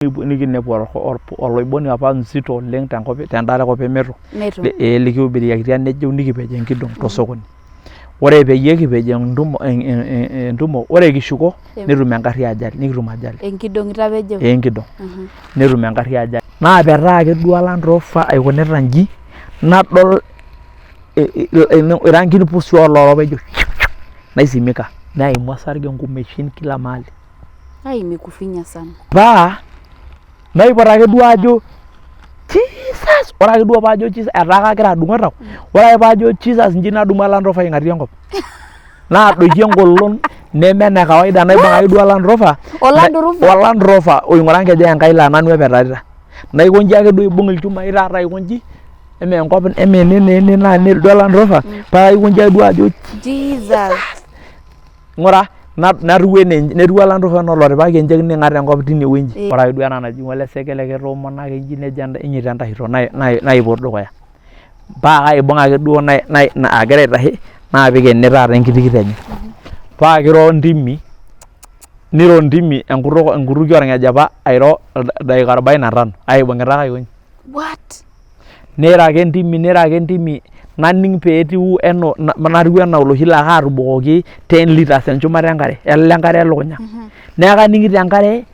nikinepu oloiboni apa nzito oleng tendara enkop emeto likihubiriakitia nejo nikipej enkidong tosokoni. Ore peyie kipej entumo ore kishuko netum engarri ajali nikitum ajali. Enkidong itapejo? Enkidong. Netum engarri ajali. Naa petaa ake duo Land Rover aikunita nji nadol irangin pusi oloropejo naisimika naimu osarge nkumeshin kila mahali. Ai imekufinya sana. Paa naipot ake duo ajo Jesus, ore ake duo paajo Jesus etaa kagira adung'o tau. Ore ake paajo Jesus nji nadumu Land Rover aing'atie enkop. Naadoiki engolon neme ene kawaida naibung ake duo Land Rover. Land Rover oing'ura nkejek enkai laa nanu epetarita. Naiko nji ake duo aibung ilchumai taata aiko nji eme enkop eme ene naa duo Land Rover paa aiko nji ake duo ajo Jesus. Ng'ura naruwe netiu Land Rover nolotipaki enchek ning'at enkop tine wueji. Ore ake duo ena naji ng'ole sekele ketoomona ake nji nejo enyita entahito naipot dukuya. Paa kaibung ake duo agira aitashe naapik ene taata enkitikit enye. Paa kiro ntimi enkutukie orng'ejep airo dakika 45 aibung'ita ake aiko nji. What? Niro ake ntimi naning peetiu natiu enaa oloshi laa kaatubukoki 10 liters enchumata enkare ele enkare elukunya. Neeku kaning'ito enkare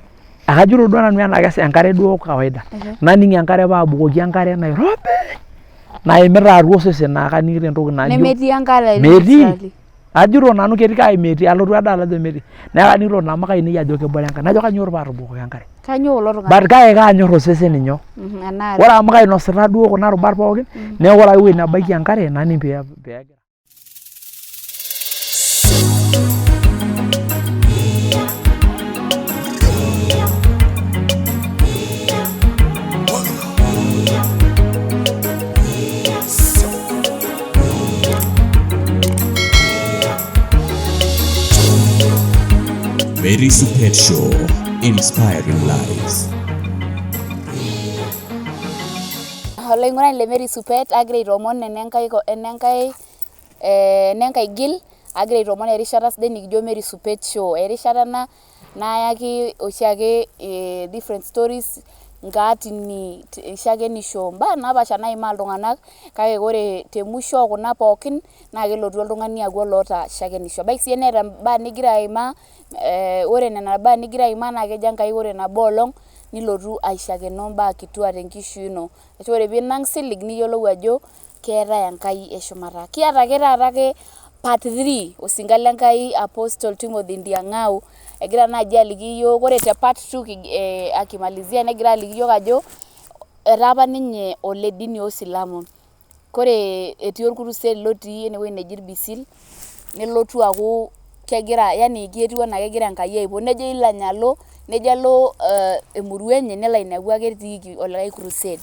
akajito duo nanu enaa enkare duo kawaida. Naning enkare paabukoki enkare nairobi naimita atua osesen naa kaning'ito entoki najo nemetii enkare metii. Ajito nanu ketii kake metii alotu adala ajo metii. Neeku kaning'ito namuka ainei ajo kebore enkare najo kanyo paatubukoki enkare. Kanyo kulo tung'anak. But kake kaanyor osesen nyoo. Ore amu kainosita duo kuna rubat pookin neeku ore ake ewueji nebaiki enkare naning peegira. Mary Supet Show, inspiring lives. Oloing'urani le Mary Supet agira aitoomon enenkai gil agira aitoomon erishata sidai nikijo Mary Supet Show. Erishata nayaki oshiake different stories nkaatini shakenisho mbaa napaasha naimaa iltung'anak kake ore temusho okuna pookin naa kelotu oltung'ani aaku oloota shakenisho. Ebaiki sii neeta mbaa nigira aimaa ore nena baa nigira aimaa naa kejo Enkai ore nabo olong' nilotu aishakenoo mbaa kituak tenkishui ino. Ashu ore piinang' silig niyiolou ajo keetai Enkai eshumata. Kiata ake taata ake part 3 osinka lenkai Apostle Timothy Ndiang'au egira naaji aliki yiok ore te part 2 akimalizia negira aliki yiok ajo etaa apa ninye ole dini oosilamu. Kore etii orkurused lotii enewueji neji Irbisil nelotu aaku kegira yani ketiu enaa kegira Enkai aipot nejo ilanya alo nejo alo emurua enye nelo ainepu ake etiiki olikae kurused.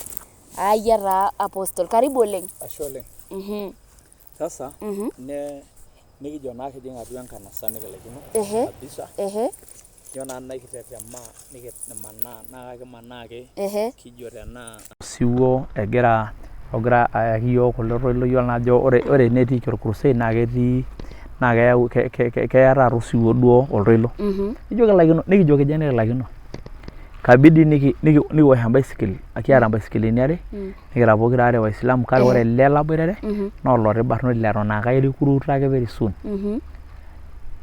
Ayia taa Apostle, karibu oleng'. Ashe oleng'. Sasa nikijo naa kijing atua enkanasa nikilaikino kabisa. Ijo naa nikitetemaa nikimanaa naa kakimanaa ake kijo tenaa osiwuo ogira ayaki yiok kulo toilo yiolo naa ajo ore netiiki orkurused naa ketii naa keyau keya taata osiwuo duo oltoilo. Nijo kilaikino nikijo kija nikilaikino. Kabidi nikiwosh embaisikil kiata mbaisikilini are nikira pokira are Waislamu kake ore ele laboitare naa oloti barnoti leton aa kai recruit ake very soon.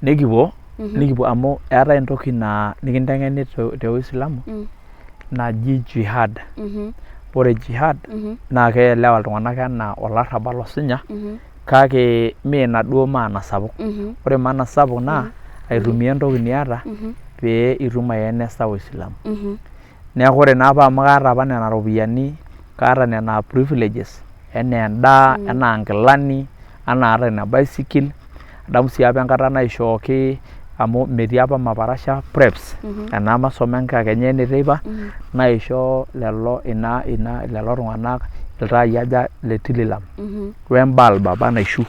Nikipuo amu eetai entoki nikinteng'eni te Uislamu naji jihad. Ore jihad naa keelewa iltung'anak enaa olarrabal osinya kake mee ina duo maana sapuk. Ore maana sapuk naa aitumia entoki niata pee itum aieneza Uislamu. Neeku ore naa amu kaata apa nena ropiyiani kaata nena privileges enaa endaa enaa nkilani enaa ata ina baisikil. Adamu sii apa enkata naishooki amu metii apa maparasha preps ena masomo enkakenya teipa naisho lelo tung'anak iltaai aja le Tililam wembulb apa naishu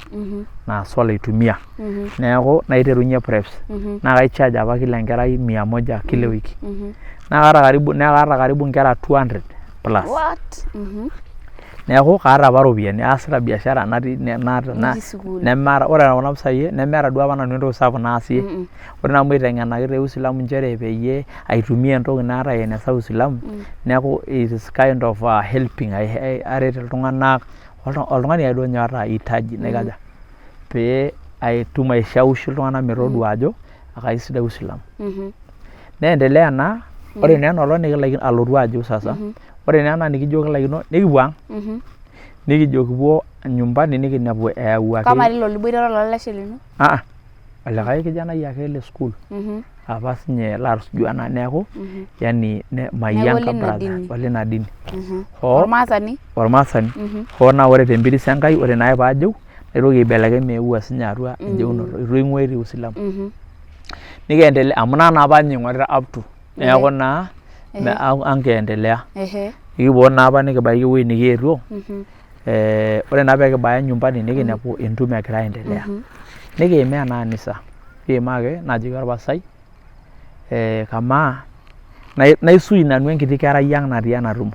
naa solar itumia. Neeku naiterunye preps naa kaicharge apa kila enkerai 100 kila wiki. Naa kaata karibu nkera 200 plus. What? neeku kaata apa ropiyiani aasita biashara natii nemeeta ore kuna pisai nemeeta duo apa nanu entoki sapuk naasie ore naa amu eiteng'enaki te Uislamu nchere peyie aitumia entoki naata ainasa Uislamu neeku it is kind of helping aret iltung'anak oltung'ani ake duo ninye oota hitaji naikaja pee aitum aishawishi iltung'anak metodua ajo akaisidai Uislamu neendelea naa ore naa enoolong nikilaikino alotu ajo sasa ore naa ena nikijo kilaikino nikipuo ang nikijo kipuo nyumbani nikinepu eyauaki kama lilo liboitare olalashe lino olikae kijanai ake le school apa sinye laatusujuana neeku yani mayianka brother olina dini ormaasani hoo naa ore tempiris Enkai ore naake paajeu naitoki aibelekeny meeua sinye atua ejeunoto itu aing'ua etii Uislamu nikiendelea amu naa apa ninye ing'orita up to neeku naa angeendelea nikipuo naa apa nikibaiki ewueji nikietuo ore naa peekibaya nyumbani nikinepu entumo egira aendelea nikiimia naa anisa kiima ake najoki orpasai kamaa naisui nanu enkiti kerai ang natii ena tumo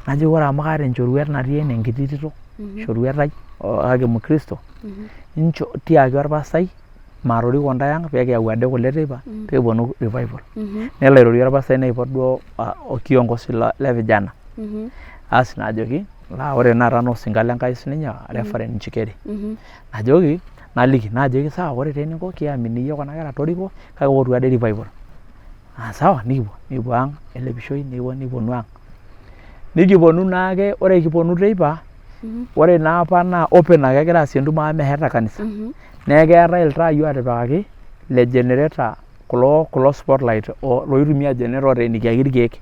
najoki ore amu kaata enchoruet natii ene enkiti tito choruet ai kake Mkristo incho tiaki orpasai maatoriko ntae ang peekiyau ade kule teipa peeponu revival nelo airorie orpasai naipot duo kiongozi le vijana asi najoki ore tenakata naa osinka lenkai sininye Reverend Nchikeri najoki najoki sawa ore taa eninko kiamini iyie kuna kera toriko kake otu ade revival sawa nikipuo ang elepishoi nikiponu ang nikiponu naake ore kiponu teipa ore naa apa naa open ake egira aasie entumo amu meheeta kanisa neeku keetae iltaai ootipikaki le generator kulo spotlight loitumia generator oteenikiaki irkeek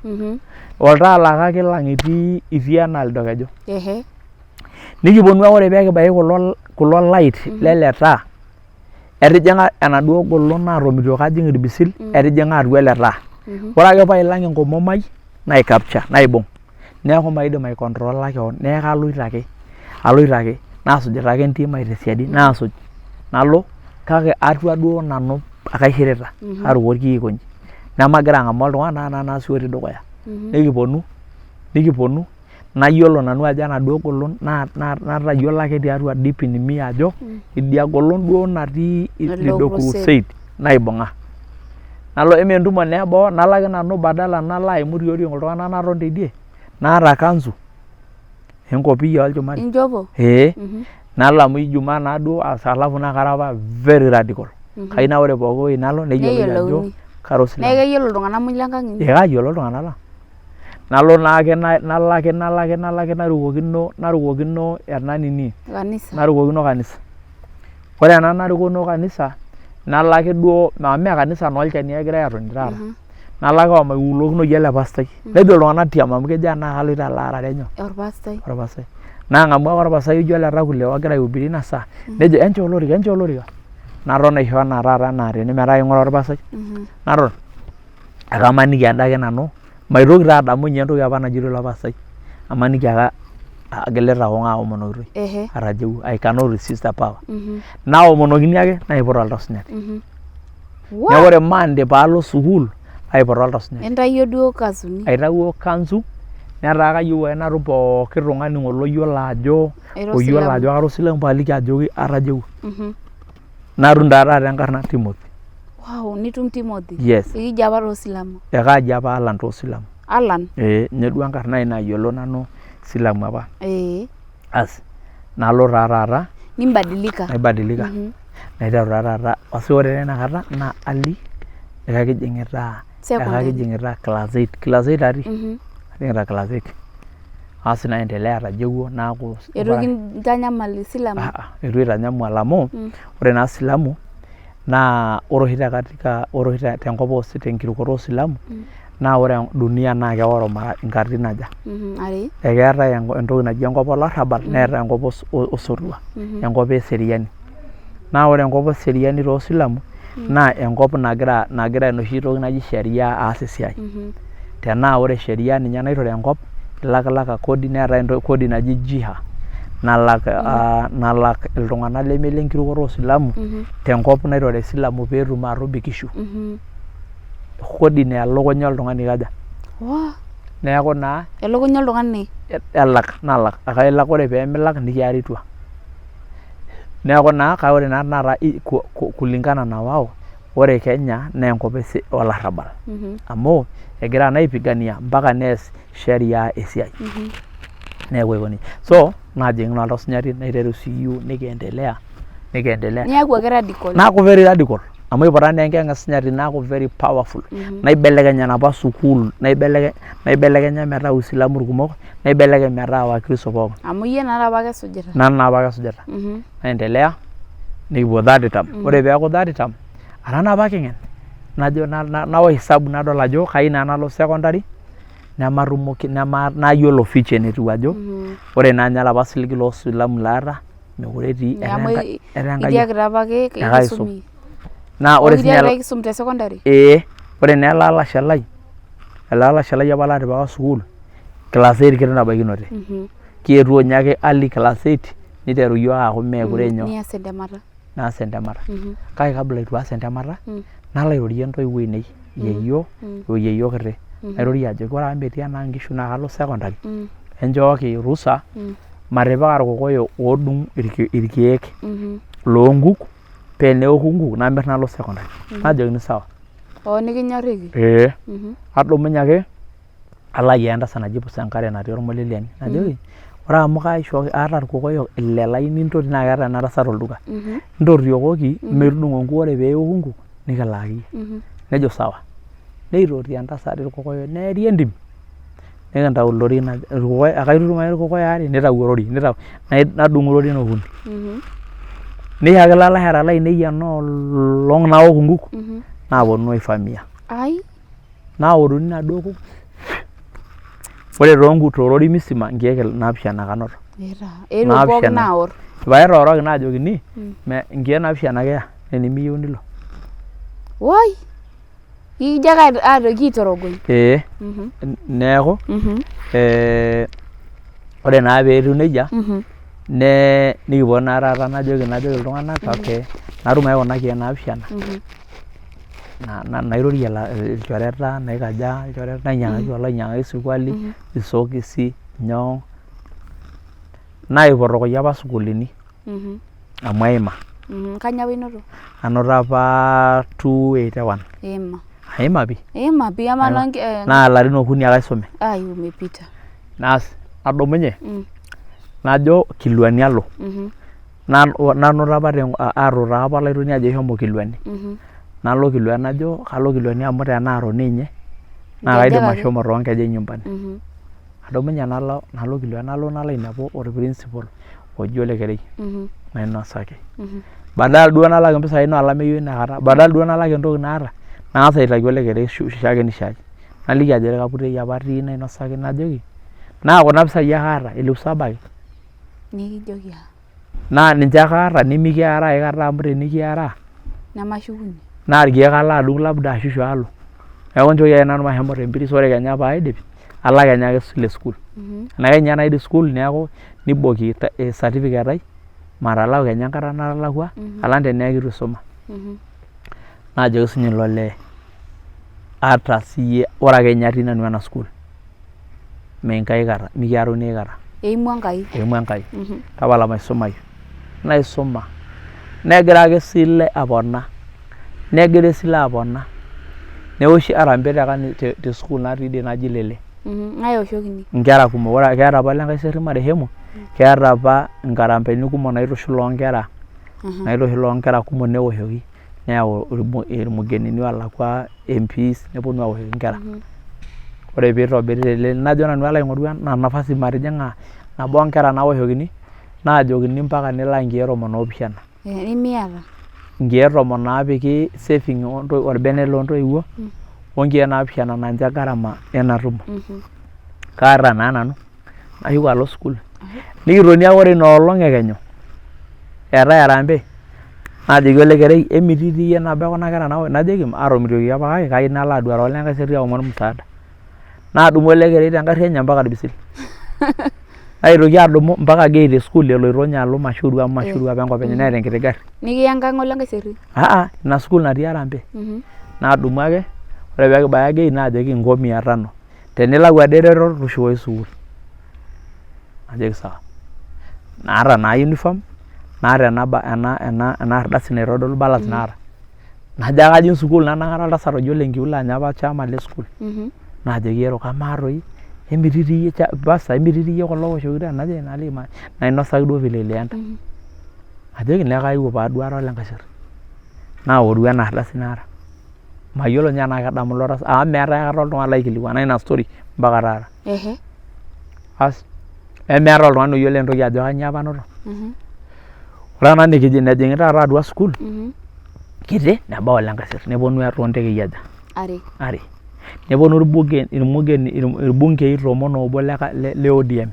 oltaa laa kake lang itii enaa lido keju nikiponu ore peekibaki kulo light lele taa etijing'a enaduo golon naatomitio kajing irbisil etijing'a atua ele taa ore ake pailang enkomom ai naicapture naibung neeku maidim aicontrola keon neeku aloito ake naasujita ake entim ai tesiadi naasuj nalo kake atua duo nanu akaishirita aruko orkiik onji nemagira ang'amu oltung'ani naasio etii dukuya nikiponu nayiolo nanu ajo enaduo golon natayiolo ake tiatua deep in me ajo idia golon duo natii lido crusade naibung'a nalo eme entumo neboo nalo ake nanu badala nalo aimu tioriong iltung'anak naton teidie naata kanzu enkopiyia olchumari injopo nalo amu Ijumaa naaduo alafu naa kara apa very radical kayieu naa ore pooki wueji nalo neyioloi ajo kara Osilamu neeku keyiolo iltung'anak muj lenkang inyi kayiolo iltung'anak lang nalo naake narukokino ena nini narukokino kanisa ore ena narukono kanisa nalo ake duo mee kanisa naa olchani egirai aatoni taata nalo ake omaiulokinoyi ele pastai nejo iltung'anak tiam amu kejo enaa kaloito alo aarare nyoo orpastai naang'amu ake orpasai ojo ele takule ogira aihubiri ina saa nejo enchoo olorika naton aisho enaa taata enaa tene metaa king'ura orpasai naton akamaniki adake nanu maitoki taa adamu ninye entoki apa najito ilo pasai amaniki ake agilita kong'aa aomonokitoi atajeu I cannot resist the power naomonokini ake naiput oltausinyati neeku ore Monday paalo sukuul aiput oltausinyati entayio duo kasuni aitawuo kanzu netaa kayieu ake natum pooki tung'ani ng'ole oyiolo ajo kara Osilamu paaliki ajoki atajeu natum taa taata enkarna Timothy nitum Timothy yes ikiji apa toosilamu ekaaji apa Alan toosilamu nye duo enkarna ai nayiolo nanu Silamu apa asi nalo taa taata naibadilika naiteru taa taata ore tenakata naa Ali ekakijing'ita class 8 atii ajing'ita class 8 asi naendelea atajeuo naaku eitu kintanyamal Silamu eitu eitanyamal amu ore naa Silamu naa ore oshi tenkop tenkirukoto Osilamu naa ore dunia naa keoro nkatitin aja ekeetae entoki naji enkop olarrabal neetae enkop osotua enkop eseriani naa ore enkop eseriani toosilamu naa enkop nagira enoshi toki naji sheria aas esiai tenaa ore sheria ninye naitore enkop ilakilaka kodi neetae kodi naji jiha nalak iltung'anak leme lenkirukoto Osilamu tenkop naitore Silamu peetum aatobikishu kodi naa elukunya oltung'ani kaja neeku naa elukunya oltung'ani elak nalak akailak ore pee milak nikiari tua neeku naa ore naa taata kulingana na wao ore Kenya naa enkop olarrabal amu egira naa aipigania mpaka nees sheria esiai neeku aiko nejia so najing naa osinyati naiteru siyieu nikiendelea niaku ake radical naaku very radical amu iputana naa enkiyang'et naaku very powerful naibelekeny enapa sukuul naibelekenya metaa uislamu irkumok naibelekeny metaa wakristo pookin amu iyie naa apa kesujita nanu naa apa kesujita naendelea nikipuo third term ore peeku third term ara naa apa king'en najo nawo hesabu nadol ajo kayieu naa nalo secondary nematumoki nayiolo feature enetiu ajo ore naa ninye olapa siligi loosilamu laata mekure etii itiakita apake kisumi naa ore sinye kisum te secondary ore naa ele alashe lai apa latipika sukuul class 8 kitanabaikinote kietuo ninye ake early class 8 niteru yiok aaku meekure nyoo naas entemata kake kabla itu aas entemata nalo airorie entoiwuo ainei yeyio kiti airorie ajoki ore amu metii enaa nkishu naa kalo secondary enchooki ruhusa matipika irkokoyo oodung irkeek loonkuk pee neoku nkuk namirr nalo secondary najokini sawa nikinyorriki adumunye ake alo ayiaya entasat naji Pusankare natii Ormoleliani najoki ore amu kaishooki aata irkokoyo 6 lai nintoti naa keeta ena tasat olduka ntorriokoki metudung'o nkuk ore pee eoku nkuk nikilaaki nejo sawa neitoti entasat irkokoyo neeri entim nikintau ilorin irkokoyo akaitutum irkokoyo aare nitau orori nadung ilorin okuni nishaki ilalashera lainei enoolong naok nkuk naaponu aifamia naoruni naduo kuk ore torori misima nkeek 7 kanoto pae tooroki naajokini nkeek 7 keya enimiyieu nilo woi ijo ake aatoki aitorogony neeku ore naa peetiu nejia nikipuo naa taata najoki iltung'anak okay natum ake kuna keek 7 nairorie ilchoreta naikaja ilchoreta nainyang'aki oloinyang'aki sirkwali isokisi nyoo naipotokoki apa sukuulini amu aima kanya apa inoto anoto apa 281 aima pi naa larin okuni ake aisume umepita nadumunye najo Kilwani alo nanoto apa atuutaa apa olaitoni ajo shomo Kilwani nalo Kilwani najo kalo Kilwani amu tenaaro ninye naa kaidim ashomo toonkejek nyumbani adumunye nalo Kilwani nalo ainepu orprincipal oji Ole Kerei nainosaki badala duo nalak impisai naa olameyu inakata badala duo nalak entoki naata nang'as aitaki Ole Kerei shake naliki ajo irkaputei apa atii nainosaki najoki naa kuna pisai ake aata 7,000 ake nikijoki naa ninche ake aata nemikiara aikata amu tenikiara nemashukunye naa irkeek alo adung labda ashushu alo neeku nchooki ake nanu mashomo tempiris ore kenya paidip alo kenya ake ile sukuul enake ninye naidip sukuul neeku niboki certificate ai matalau kenya enkata natalakua alang teneeku itu isuma naajoki sinye ilo lee ata siyie ore ake ninye atii nanu ena sukuul menkai kata mikiaruni aikata eimu Enkai tapala maisumayu naisuma negira ake sile apona newoshi harambee te sukuul natii dii naji Lele nkera kumok ore keeta apa Lenkai Serri marehemu keeta apa nkarambeni kumok naitushul oonkera kumok newoshoki neyau irmugenini oolakua MPs neponu aawoshoki nkera ore piitobiri Lele najo nanu alo aing'oru ena nafasi matijing'a nabo oonkera naawoshokini naajokini mpaka nilak nkeek 17 nimiata nkeek 10 naapiki saving orbene loontoiwuo onkeek 7 naa ninche gharama ena tumo kaata naa nanu nashuko alo sukuul nikitoni ake ore ina olong ekenyu eetae harambee naajoki Ole Kerei emititii iyie nabo ekuna kera najoki atomitioki apa kake kayieu nalo aduare ole Lenkai Serri aomon msaada naadumu Ole Kerei tengarri enye mpaka Irbisil naitoki adumu mpaka gate esukuul eloito ninye alo Mashuru amu Mashuru apa enkop enye neeta enkiti garri nikiya enkang Ole Lenkai Serri ina sukuul natii harambee naadumu ake ore peekibaya gate naajoki inko 500 tenilau ade eretoto tushukoyu sukuul najoki sawa naata naa uniform naata ena ardasi naitodolu balance naata najo ake ajing sukuul nanang'are oltasat ojo lenkiula ninye apa chairman le sukuul najoki ero kamaa toi emititi iyie pasta emititi iyie kulo woshokito najo naliki nainosaki duo vile ilienda ajoki nee kaewuo paaduare ole Nkaseri naoru ena ardasi naata mayiolo ninye enaa kedamu ilo tasat amu meetai aikata oltung'ani laikilikuana ina story mpaka taata asi meeta oltung'ani oyiolo entoki ajo kanyioo apa anoto ore ena nejing'i taata atua sukuul kiti nebau ole Nkaseri neponu toontekei aja are neponu irbungei tomon oobo le ODM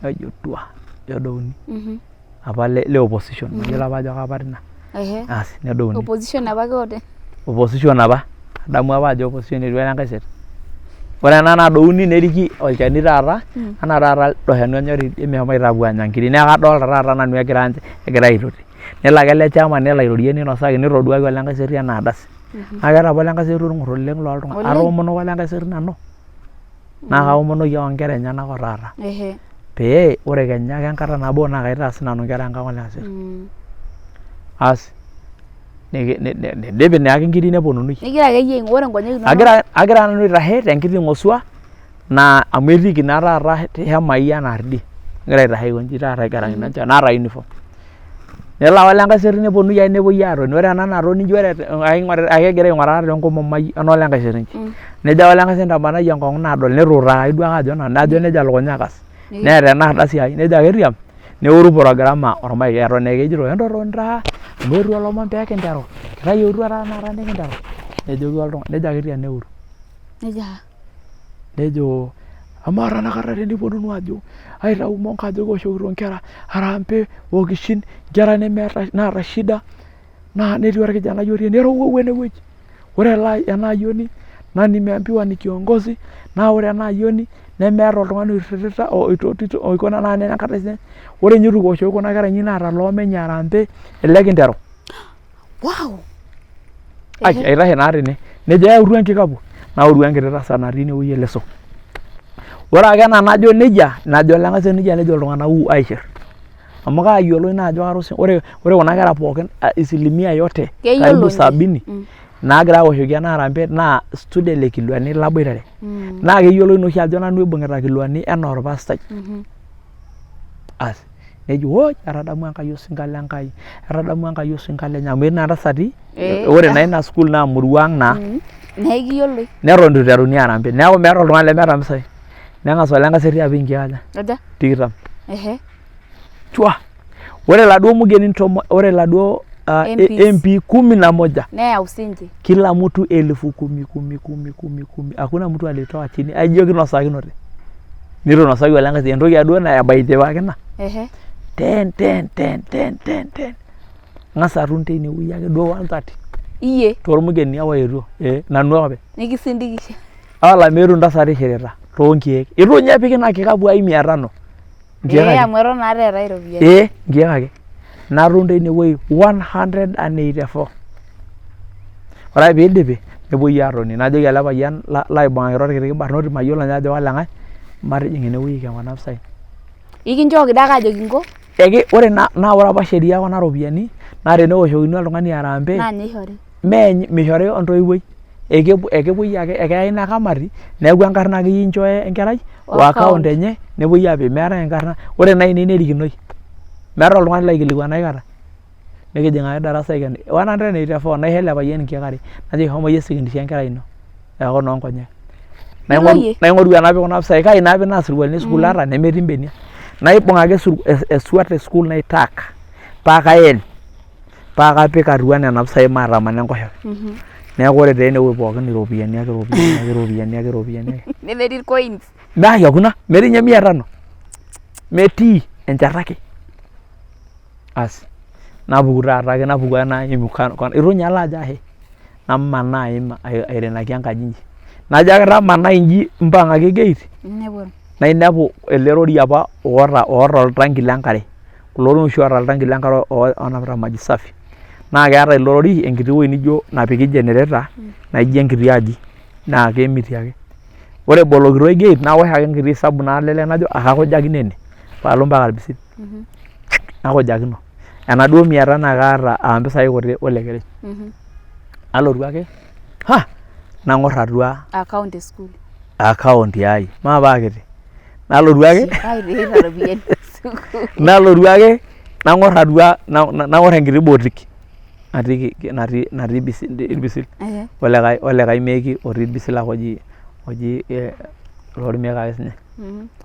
ejo tua nedouni apa le opposition mayiolo apa ajo kapa tina asi nedouni opposition apa keote opposition apa adamu apa ajo opposition etii ole Nkaseri ore ena nadouni neriki olchani taata anaa taata dohenu enyori meshomoita aapuo anya nkiri neeku kadolta taata nanu egira aitoti nelo ake ele chairman nelo airorie ninosaki nitoduaki ole Nkaseri ena ardasi naa keeta apa ole Nkaseri orng'ur oleng loltung'anak atoomono ole Nkaseri nanu naa kaomonoki onkera enyenak otaata pee ore kenya ake enkata nabo naa kaitaas nanu nkera enkang ole Nkaseri asi neidipi naake nkiri neponunui nigira akeyie aing'or nkonyek inonok agira nanu aitashe tenkiti ng'osua naa amu etiiki naa taata hemai enaa tidie agira aitashe aikonji taata aigarakino enchan naata uniform nelo ole Nkaseri neponunui ake nepuoi aatoni ore ena natoni inji ore akegira aing'uraa tenkomom ai ole Nkaseri inji nejo ole Nkaseri ntamanai enkong'u naadol netuutakaki duo ake ajo nanu najo nejia lukunya kas neeta ena ardasi ai nejo ake riam neoru programa ormaik eton ekejito entotoni taa amu eetuo ilomon pee kinteru kitayieutwa taata nikinteru nejoki oltung'ani nejo ake riam neoru nejo amaa tanakata teniponunu ajo aitau monko ajo kioshokito nkera harambee okishin nkera naata shida naa netii orkijanai otii ene erowuau enewueji ore ena ayioni na nimeambiwa ni kiongozi naa ore ena ayioni nemeeta oltung'ani oiririta oitotito oikuna naa enkardasi ore inye itu kiwoshoki kuna kera inyi naata loomenye harambee ele kinteru aitashe naa tene nejo yautu enkikapu naoru enkiti tasat natii inewueji eleso ore ake ena najo nejia najo ole Nkaseri nejia nejo iltung'anak aishir amu kaayioloi naa ajo karusi ore kuna kera pookin asilimia yote karibu 70 naagira aawoshoki ena harambee naa student le Kilwani laboitare naa keyioloi nooshi ajo nanu aibung'ita Kilwani enaa orpastai asi nejo woi etadamu Enkai osinka lenkai etadamu Enkai osinka lenye amu etii naa ntasati ore naa ina sukuul naa murua ang naa nekiyioloi neton itu iteruni harambee neeku meeta oltung'ani lemeeta mpisai neng'as ole Nkaseri apik nkiek aja 20 chua ore laduo mugeni ore laduo MP 11 neyau sinje kila mtu 10,000 hakuna mtu alitoa chini ajo kinosakinote nito nosaki ole Nkaseri entoki aduo nayabaitipakina 10 ng'asa atum teine wueji ake duo 130 iyie tormugeni awaetuo nanu openy nikisindikisha alameetu ntasati ishirita toonkiek itu nye epiki ina kikapu ai 500 amu eton naa teetai iropiyiani nkiek ake natum teine wueji 184 ore ake piidipi nepuoi aatoni najoki ele payian laibung'akita orkiti barnoti mayiolo ninye ajo kaleng'ai matijing enewueji king'una mpisai ikinchooki dake ajoki inko ore naa ore apa sheria kuna ropiyiani naa tenewoshokini oltung'ani harambee naa ninye ishori mishori entoiwuoi ekepuoi ake ekeyakini akamati neeku enkarna akeyie inchooyo enkerai o account enye nepuoi aapik meetai enkarna ore naa ine nerikinoi meeta oltung'ani laikilikuana aikata nikijing ake darasa aiken 184 naisho ele payian nkiek are najoki shomo iyie sekendisha enkerai ino eeku noonkonyek naing'oru enapik kuna pisai kai naapik naa sirkualini esukuul ata nemetii mbenia naibung ake esuat esukuul naitaak paakaen paakapik atua nena pisai maatamana enkoshoke neeku ore taa enewueji pookin iropiyiani ake nemetii coins hakuna metii nye 500 metii enchata ake asi napuku taata ake napuku ena itu nye alo ajo ashe namanaa airinaki enkaji inji najo ake tamanai inji mpaka ake gate nainepu ele rori apa oota oltanki lenkare kulo oshi oota oltanki lenkare onapita maji safi naa keeta ilo rori enkiti wueji nijo napiki generator naijo enkiti aji naa kemiti ake ore ebolokitoi gate nawosh ake enkiti hesabu naalelek najo akakujaki nene paalo mpaka irbisil nakujakino enaduo 100 naa kaata mpisai kuti olekerech alotu ake nang'or atua account ai maapakiti nalotu ake nang'or atua nang'or enkiti botik natii irbisil olekae meeki otii irbisil oji lormeek ake sinye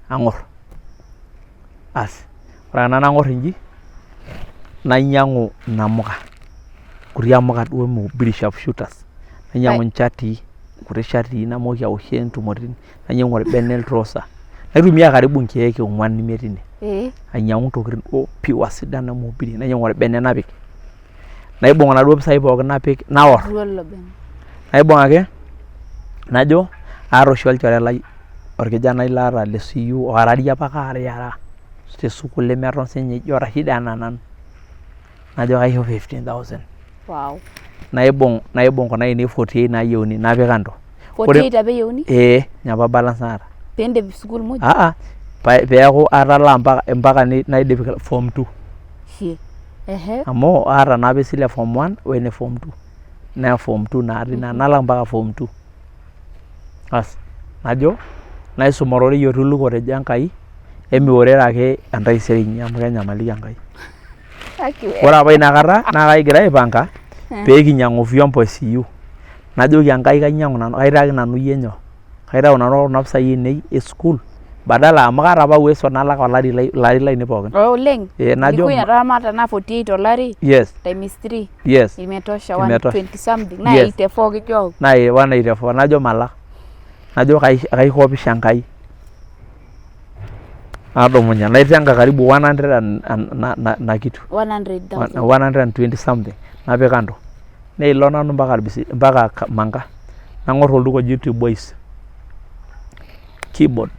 ang'or asi ore ena nang'or inji nainyang'u namuka kuti amuka duo mobili sharpshooters nainyang'u nchatii kuti shatii namooki awoshie entumotin nainyang'u orbene iltrosa naitumia karibu nkeek 4 imiet ine ainyang'u ntokitin pure sidan mobili nainyang'u orbene napik naibung' naduo pisai pookin napik naor naibung' ake najo aata oshi olchore lai orkijanai laata le CU oarari apa kaariyara tesukuul lemeton sinye ijo Rashid enaa nanu najo kaisho 15,000 naibung' kuna ainei 48 naayieuni napik kando 48 apa eyieuni nyapa balance naata piindip sukuul muj peeku atalaa mpaka naidip form 2 amu aata naapa esile form 1 wene form 2 naa form 2 natii nalak mpaka form 2 asi najo naisum ororei otuluko tejo Enkai emiorere ake entaisere inyi amu kenyamaliki Enkai ore apa inakata naa kaigira aipanga peekinyang'u vyombo CU najoki Enkai kainyang'u nanu kaitaki nanu iyie nyoo kaitau nanu kuna pisai ainei esukuul badala amu kaata apa uwezo nalak ilari lainei pookin oleng najo iramata na 48 olari times 3 imetosha 120 something na 84 kijo na 184 najo malak najo kaikopisha Enkai adumunye naitenga karibu 100 na kitu 120 something napik kando neilo nanu mpaka Manga nang'or olduka oji Boys keyboard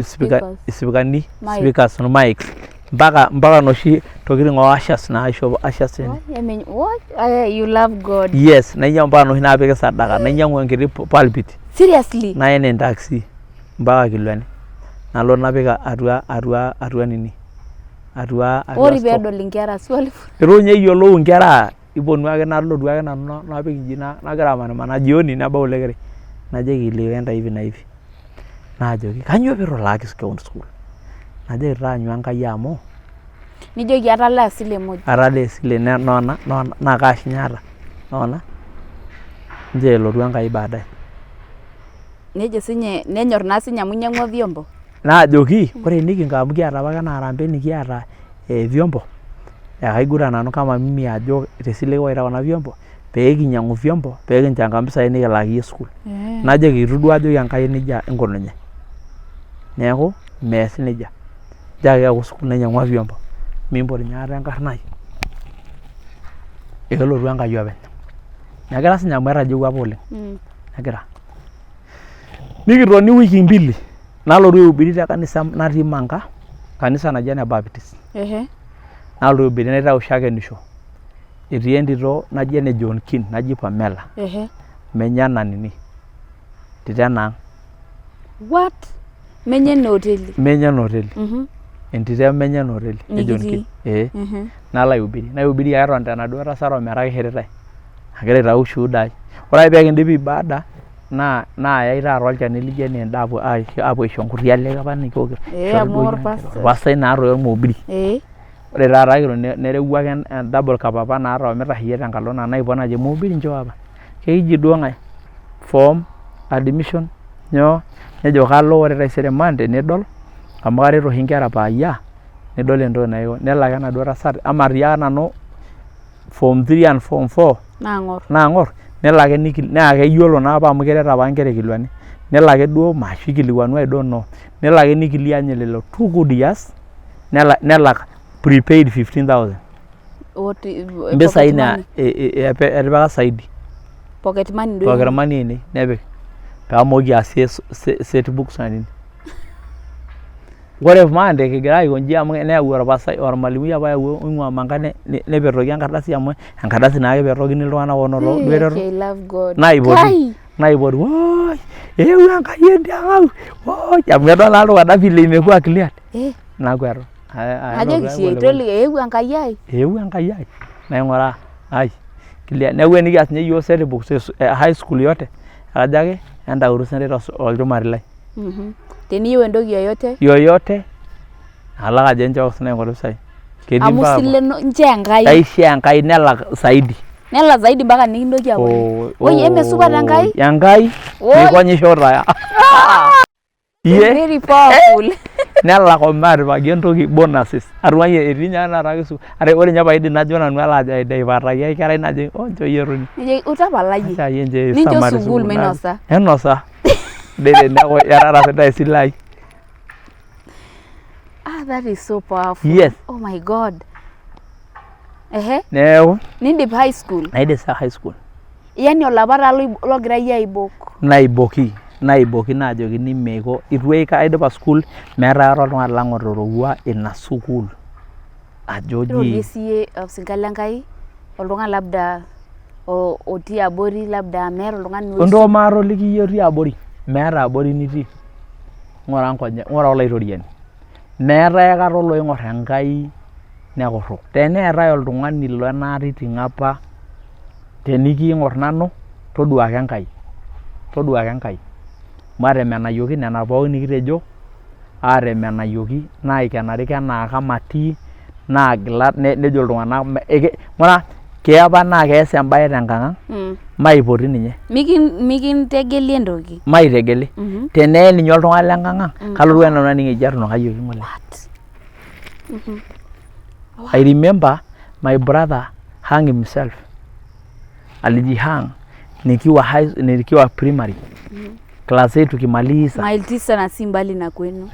speakers mics mpaka noshi tokitin ashas naisho ashas you love God yes nainyang'u mpaka noshi napik sadaka nainyang'u enkiti pulpit seriously naen taxi mpaka Kilwani nalo napik atua nini atua ori peedol inkera swali itu nye eyiolou inkera iponu ake nalotu ake nanu napik inji nagira amanamana jioni nebau olekere najoki liwenda hivi na hivi najoki kanyoo pitu laaki keon school najoki taanyu Enkai amu nijoki atalaa esile muj atalaa esile noona naa cash nyata noona nje elotu Enkai baadaye nejo sinye nenyor naa sinye amu inyang'ua vyombo naajoki ore nikinga amu kiata apa ena harambee nikiata vyombo kaiguran nanu kama mimi ajo tesile waita kuna vyombo peekinyang'u vyombo peekinchanga mpisai nikilaakie school najoki itu duo ajoki Enkai nejia inkununye neeku mees nejia nchoo ake school nainyang'ua vyombo mimpot ninye ate enkarna ai ekelotu Enkai openy negira sinye amu etajiwua apa oleng negira nikitoni wiki mbili nalotu aihubiri te kanisa natii Manga kanisa naji ene Baptist nalotu aihubiri naitau shakenisho etii entito naji ene John Kin naji Pamela menye ena nini tito enaang what menye ena hoteli entito menye ena hoteli e John Kin nalo aihubiri ake eton tenaduo tasat ometaa kishiritae agira aitau shuhuda ai ore ake peekindip ibada naa yai taata olchani lijo ene endaa apuo aisho nkuti ale apa nikiok orpastai naatoi ormobiri ore taata kiro nereu ake double cup apa naata omitahiyie tenkalo naa naipot najo mobiri nchoo apa keiji duo ng'ae form admission nyoo nejo kalo ore taisere Monday nidol amu karet oshi nkera paayia nidol entoki naiko nelo ake enaduo tasat ama tiaka nanu form 3 and form 4 naang'or nelo ake naa keyiolo naa apa amu keret apa nkera Kilwani nelo ake duo mashu ikilikuanu I don't know nelo ake nikilia nye lelo 2 good years nelak prepaid 15,000 mpisai na etipika saidi pocket money ene nepik paamoki aasie set books na nini ore Monday kigira aikonji amu neyau ormalimui apa yau oing'ua Manga nepetoki enkardasi amu enkardasi naake petokini iltung'anak onoto duo naipoti woi eewuo Enkai endiang'au woi amu edol naa iltung'anak vile imekuwa clear Nakwet. Ajo kishie toli ewu Enkai ai. Naing'uraa ai. Clear. Neeku enikias ninye yiok set books high school yote. Akajo ake entauru sentei olchumari lai. Teniyieu entoki yoyote alak ajo enchoo sinai aing'oru mpisai. Amu sile nche Enkai. Kaishie Enkai nelak zaidi. Nela zaidi mpaka nikintoki apuo. Oi emesupat Enkai? Enkai nikonyisho taa. Very powerful. Nelak omatipaki entoki bonuses. Arwaye etii nye enara kisu. Are ore nye paidip najo nanu alo ajo aidipataki ai kerai najo nchoo yie etoni. Utapalayie. Nincho sukuul minosa. Enosa. Dede neeku yarara sidai silai. That is so powerful. Yes. Oh my God. Neeku. Nindip high school. Naidip sa high school. Yani olapa taa logira yie aibok. Naiboki naajokini meiko itu aidipa school meeta aikata oltung'ani lang otorowua ina sukuul. Ajoji. Irorie siye Singale Enkai oltung'ani labda otii abori labda meeta oltung'ani. Ontoo maatoliki iyie otii abori. Meeta abori nitii. Ng'ura nkonyek, ng'ura olaitoriani. Meetai aikata oloing'or Enkai nekurru. Teneetai oltung'ani lonaatiting apa tenikiing'or nanu toduaki Enkai. Matemenayioki nena pookin nikitejo aatemenayioki naikenari kenaa kamatii naagilat nejo iltung'anak ng'ura keapa naa kees embaye tenkang' ang' maipoti ninye. Mikintegeli entoki. Maitegeli. Teneye ninye oltung'ani lenkang' ang' kalotu ake nanu aning eji etunukayioki ng'ole. I remember my brother hung himself. Alijihang nikiwa primary. Class 8 tukimaliza. Mile 9 na si mbali na kwenu.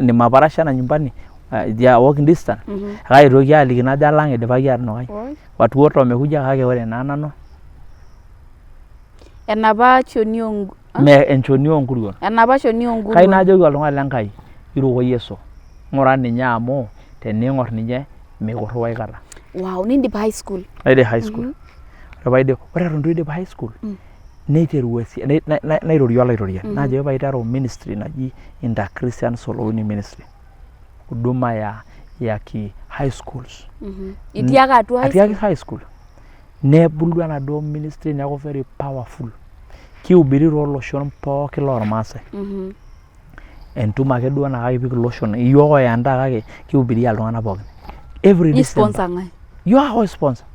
Ni maparasha na nyumbani. Walking distance. Akaitoki aliki najo alang idipaki atunukai. Watu wote wamekuja kake ore naa nanu. Enapa choni ongu. Enchoni onguruon. Enapa choni onguruon. Kai najoki oltung'ani Lenkai iruko Yesu. Ng'ura ninye amu tening'or ninye mekurru aikata. Wow, nindip high school. Naidip high school. Ore eton itu idip high school. Neiteru nairorie olaitoriani. Najo paiteru ministry naji Inter Christian Solouni Ministry. Huduma ya high schools. Itiaka atua high school. Atiaki high school. Nebulu enaduo ministry neeku very powerful. Kiubiri tooloshon pookin lormaasai. Entumo ake duo naa kakipik iloshon. Iyiok oyandaa kake kiubiri iltung'anak pookin. Every December. Sponsor ng'ae? You are our sponsor.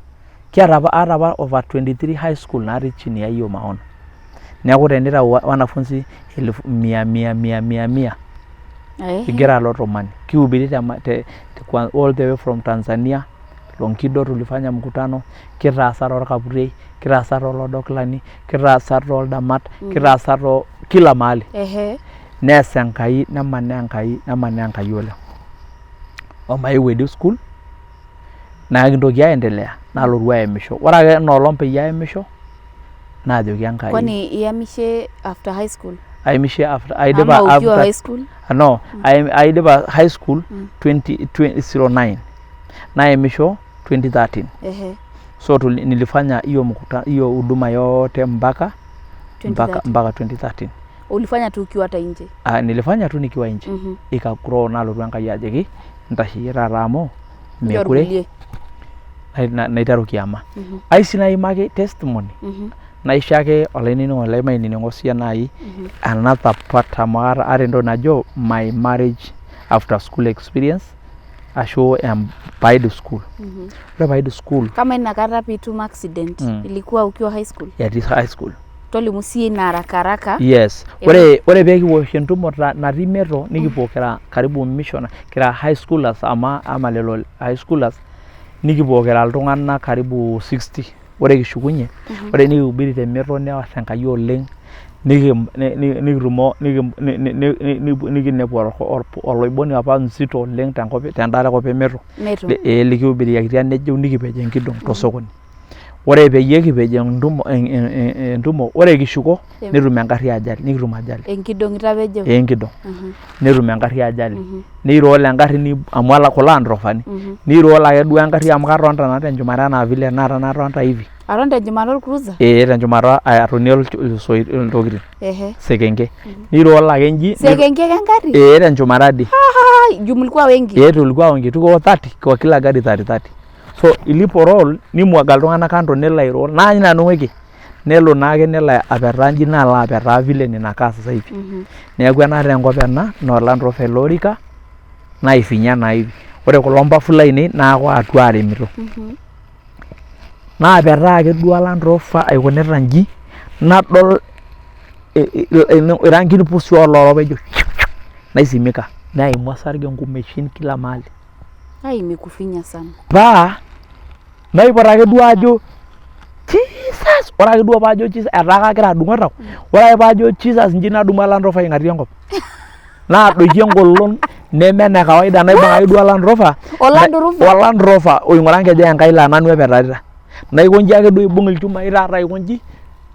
Kiata apa over 23 high school natii chini ya hiyo maono. Neeku tenitau wanafunzi 100 Igira lot of money. Kiubiri all the way from Tanzania. Longido tulifanya mkutano. Kitaasa toorkapurei. Kitaasa toolodoklani. Kitaasa tooldamat. Kitaasa kila mahali. Nees Enkai nemanaa Enkai oleng. Omaeu edu school. Naa kintoki aendelea nalotu aemisho. Ore ake enoolong peyie aemisho naajoki Enkai. Kwani iamishe after high school? Aimishe after ukiwa high school? No, aidipa high school 2009. Naemisho 2013. So nilifanya hiyo huduma yote mpaka 2013. Ulifanya tu ukiwa hata nje? Nilifanya tu nikiwa nje. Ikagrow nalotu Enkai ajoki ntasheyie taata amu mekure naiteru kiama. Aisi naimaki testimony. Naisho ake olainining'oni lai mainining'o siyie nai another part amu aata entoki najo my marriage after school experience ashu paidip school. Ore paidip school. Kama inakata piitum accident ilikuwa ukiwa high school? Yatii high school. Tolimu siyie ina haraka. Yes. Ore peekiwosh entumo natii Meto nikipuo kira karibu mission kira high schoolers ama lelo high schoolers nikipuo kira iltung'anak karibu 60. Ore kishukunye, ore nikihubiri te Meto neor Enkai oleng, nikitumo nikinepu oloiboni apa nzito oleng tenda kop e Meto. Likihubiriakitia nejo nikipej enkidong tosokoni. Ore peyie kipej entumo, ore kishuko netum engarri ajali, nikitum ajali. Enkidong itapejo? Enkidong. Netum engarri ajali. Nirool engarri amu kulo androfani. Nirool ake duo engarri amu katonta naa tenchumata naa vile naata natonta hivi. Aron tenchumata orcruiser? Tenchumata atonie iltokitin. Sekenke. Niroll ake nji. Sekenke enkari? Tenchumata dii. Juu mlikuwa wengi? Tulikuwa wengi. Tuko 30 kwa kila gari 30. So ilipo-roll nimwaga iltung'anak kando nelo airoll. Naany nanu wiki. Nelo naake nelo apetaa nji nalo apetaa vile ninakaa sasa hivi. Neeku enaata enkop ena naa Land Rover ele orika naifinya naa hivi. Ore kulo mbafu lainei naaku atua aremito. Naapetaa ake duo Land Rover aikunita nji nadol irangin pusi oloropejo naisimika naimu osarge nkumeshin kila mahali. Imekufinya sana. Paa naipot ake duo ajo Jesus, ore ake duo paajo Jesus etaa kagira adung'o tau. Ore ake paajo Jesus nji nadumu Land Rover aing'atie enkop. Naadoiki engolon neme ene kawaida naibung' ake duo Land Rover. Land Rover oing'ura nkejek enkai laa nanu epetarita. Naiko nji ake duo aibung' ilchumai taata aiko nji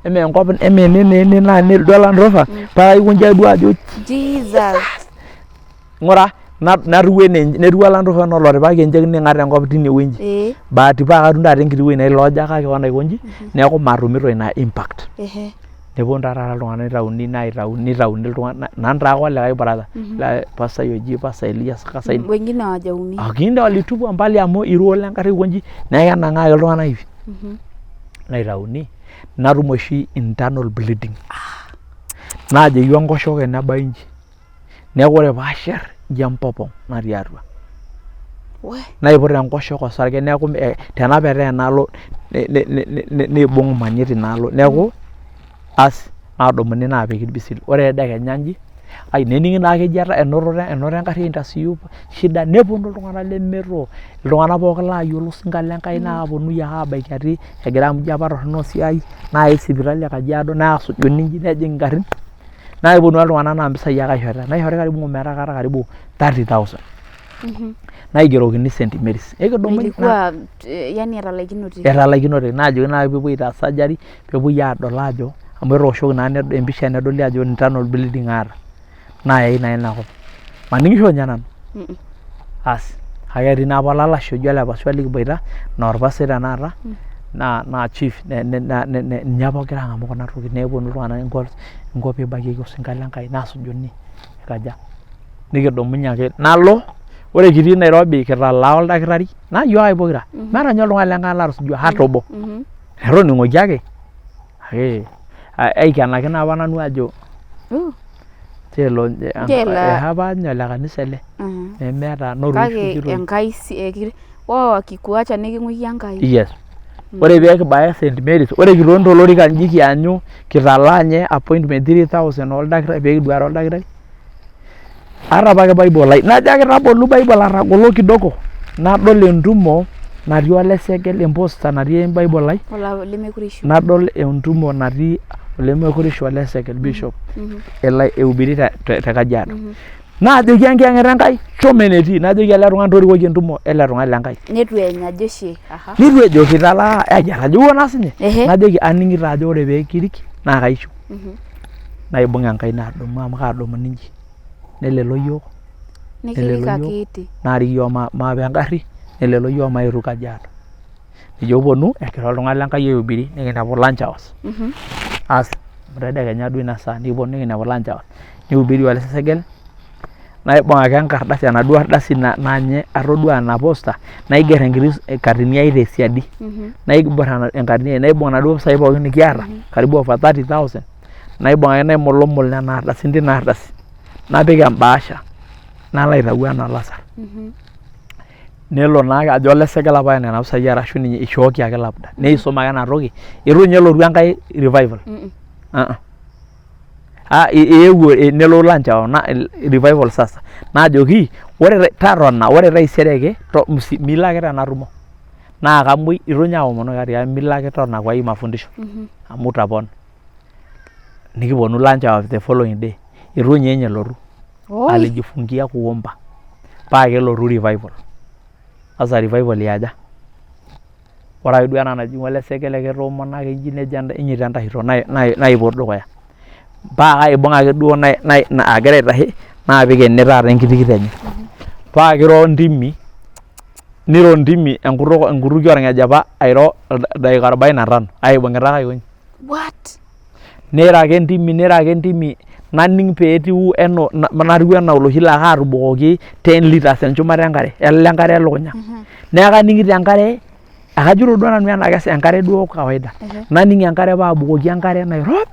eme enkop eme ene naa duo Land Rover paa aiko nji ake duo ajo Jesus. Ng'ura naruwe netua Land Rover nolotipaki enchek ning'at enkop tine wueji. Bahati paa katum taata enkiti wueji nailooja kake onaiko nji neeku matumito ina impact. Neponu taata iltung'anak nitauni iltung'anak nanu taake olikae brother pasai oji Pastor Elias Kasaini. Wengine hawajaumia. Wengine walitupwa mbali amu iroll enkari aiko nji neeku enang'aa ake iltung'anak hivi. Naitauni natum oshi internal bleeding. Naajoki enkoshoke nebaya inji. Neeku ore paasher nji empopong' natii atua. Naiput enkoshoke osarge neeku tenapetaa enaalo neibung' manyit inaalo. Neeku asi naadumuni naapiki irbisil. Ore tedekenya nji nening'i naake eji enoto enkarri interview shida neponu iltung'anak lemeto. Iltung'anak pookin laayiolo osinka lenkai naaponunui ake aabaiki ati egira amu ijo apa torrono esiai naai sipitali e Kajiado naasujuni nji nejing' ingarrin. Naiponu iltung'anak naa mpisai ake aishorita. Naishori karibu ng'omeeta kaata karibu 30,000. Naigerokini St. Mary's. Ilikuwa yani etalaikinote. Etalaikinote naajoki naa peepuoi aitaas surgery peepuoi aadol aajo amu etooshoki naa empisha nedoli ajo internal bleeding aata. Naayai naa inakop. Maning'isho ninye nanu. Asi kake etii naa apa olalashe oji ole Pasua likiboita naa orpastai tenaata naa chief ninye apa ogira ang'amu kuna tokitin neponu iltung'anak inkopi ebakieki osinka lenkai naasujuni aikaja. Nikidumunye ake nalo ore kitii Nairobi kitalaa oldakitari naa iyiok ake pokira. Meeta ninye oltung'ani lenkai latusujua hata obo. Etoning'oki ake aikenaki naa apa nanu ajo apa ninye ole kanisa ele nemeeta kake enkai wakikuacha niking'uiki enkai. Yes. Ore pee kibaya St. Mary's ore kitoni tolorika nji kianyu kitalaa nye appointment 3,000 oldakitari pee kiduare oldakitari. Ata apake Bible ai najo ake tabolu Bible atagolo kidogo nadol entumo natii olesegel emposter natii Bible ai nadol entumo natii olemekurisho olesegel bishop ele eubiri te Kajiado. Naajoki enkiyang'et enkai shomo enetii najoki ele tung'ani torikoki entumo ele tung'ani lenkai. Netu ejo shie. Nitu ejo kitalaa ajo naa sinye. Najoki aning'ito ajo ore pee kirik naa kaishu. Naibung' enkai naadumu amu kaadumuni nji. Nelelo yiok. Naarik yiok maape engarri nelelo yiok maetu Kajiado. Nijo ponu egira oltung'ani lenkai aihubiri nikinepu lunch hours. Asi tedekenya duo ina saa nikiponu nikinepu lunch hours. Nihubiri olesegel naibung' ake enkardasi enaduo ardasi nanye atodua ena poster naiger enkiti katini ai tesiadi. Naibor enkatini ai naibung' enaduo pisai pookin nikiata karibu over 30,000. Naibung' ake naimulumul nena ardasini tina ardasi. Napik embaasha nalo aitau ena lasar. Nelo naake ajo olesegel apa nena pisai arashu ninye ishooki ake labda. Neisum ake ena toki itu ninye elotu enkai revival. Eewuo nelo lunch hour na revival sasa. Naajoki ore tatona ore taisere ake milo ake tena tumo. Naa kamuoi itu ninye aomonoki atiaki milo ake tona kwa hii mafundisho. Amu utapona. Nikiponu lunch hour the following day. Itu ninye elotu. Alijifungia kuomba. Paa kelotu revival. Sasa revival yaja. Ore ake duo ena najing'u olesegel ketoomona ake nji nejo inyito entahito naipot dukuya. Paa kaibung' ake duo agira aitashe naapik ene taata enkiti kiti enye. Paa kiroo ntimi niro ntimi enkuruki orng'ej apa airo dakika 45 aibung'ita kaikony. What? Niro ake ntimi naning peetiu natiu enaa oloshi laa kaatubukoki 10 liters enchumata enkare enkare elukunya. Neeku kaning'ito enkare akajito duo nanu enaa enkare duo kawaida. Naning enkare paabukoki enkare nairobi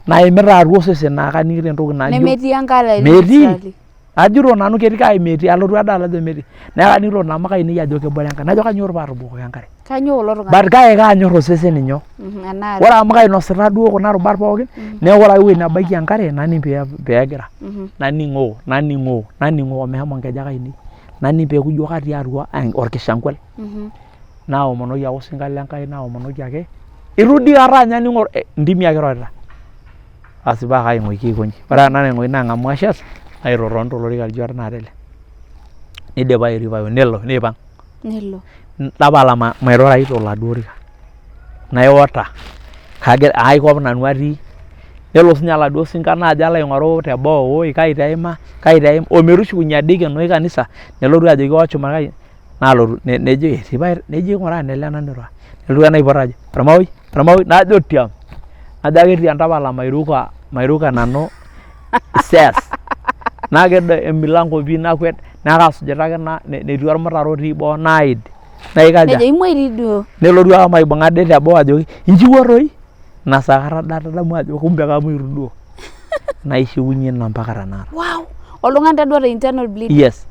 naimita atua osesen naa kaning'ito entoki najo nemetii enkare metii. Ajito nanu ketii kai metii alotu adala ajo metii. Neeku kaning'ito namuka ainei ajo kebore enkare najo kanyo paatubukoki enkare. Kanyo kulo tung'anak. But kai kaanyor osesen inyo. Ore amu kainosita duo kuna rubat pookin neeku ore ewueji nebaiki enkare naning peegira. Naning'oo meshomo nkejek ainei. Naning peeku katii atua orkishangwel. Naomonoki ake osinka lenkai naomonoki ake. Itu dii aikata anya aning'o ntimi ake irorita. Asi paa kaing'oiki aikonji. Ore ena naing'oi nang'amu ashas naitoton tolorika lijo tenakata ele. Nidipa airipayu nipang'. Nelo. Tapala mairurayu toladuo orika. Naiota aikop nanu atii. Nelo sinye oladuo sinka naajo alo aing'oru teboo oi kai teima ometushukunye ade ikenoi kanisa nelotu ajoki wochumaki naalotu nejo aing'uraa nele nanyorra. Nelotu enaipot ajo ormaoi najo tiam. Najo ake tiam tapala mairuka nanu stairs. Naked emilango pii nakwet nakasujita ake netii ormutaro otii boo naid. Naikaja. Nejo imwoi duo. Nelotu ake maibung'a ade teboo ajoki inchiwuo toi. Nasakata tadamu ajo kumbe kamuiru duo. Naishiwunye ina mpaka tanakata. Wow. Oltung'ani taduo internal bleeding. Yes.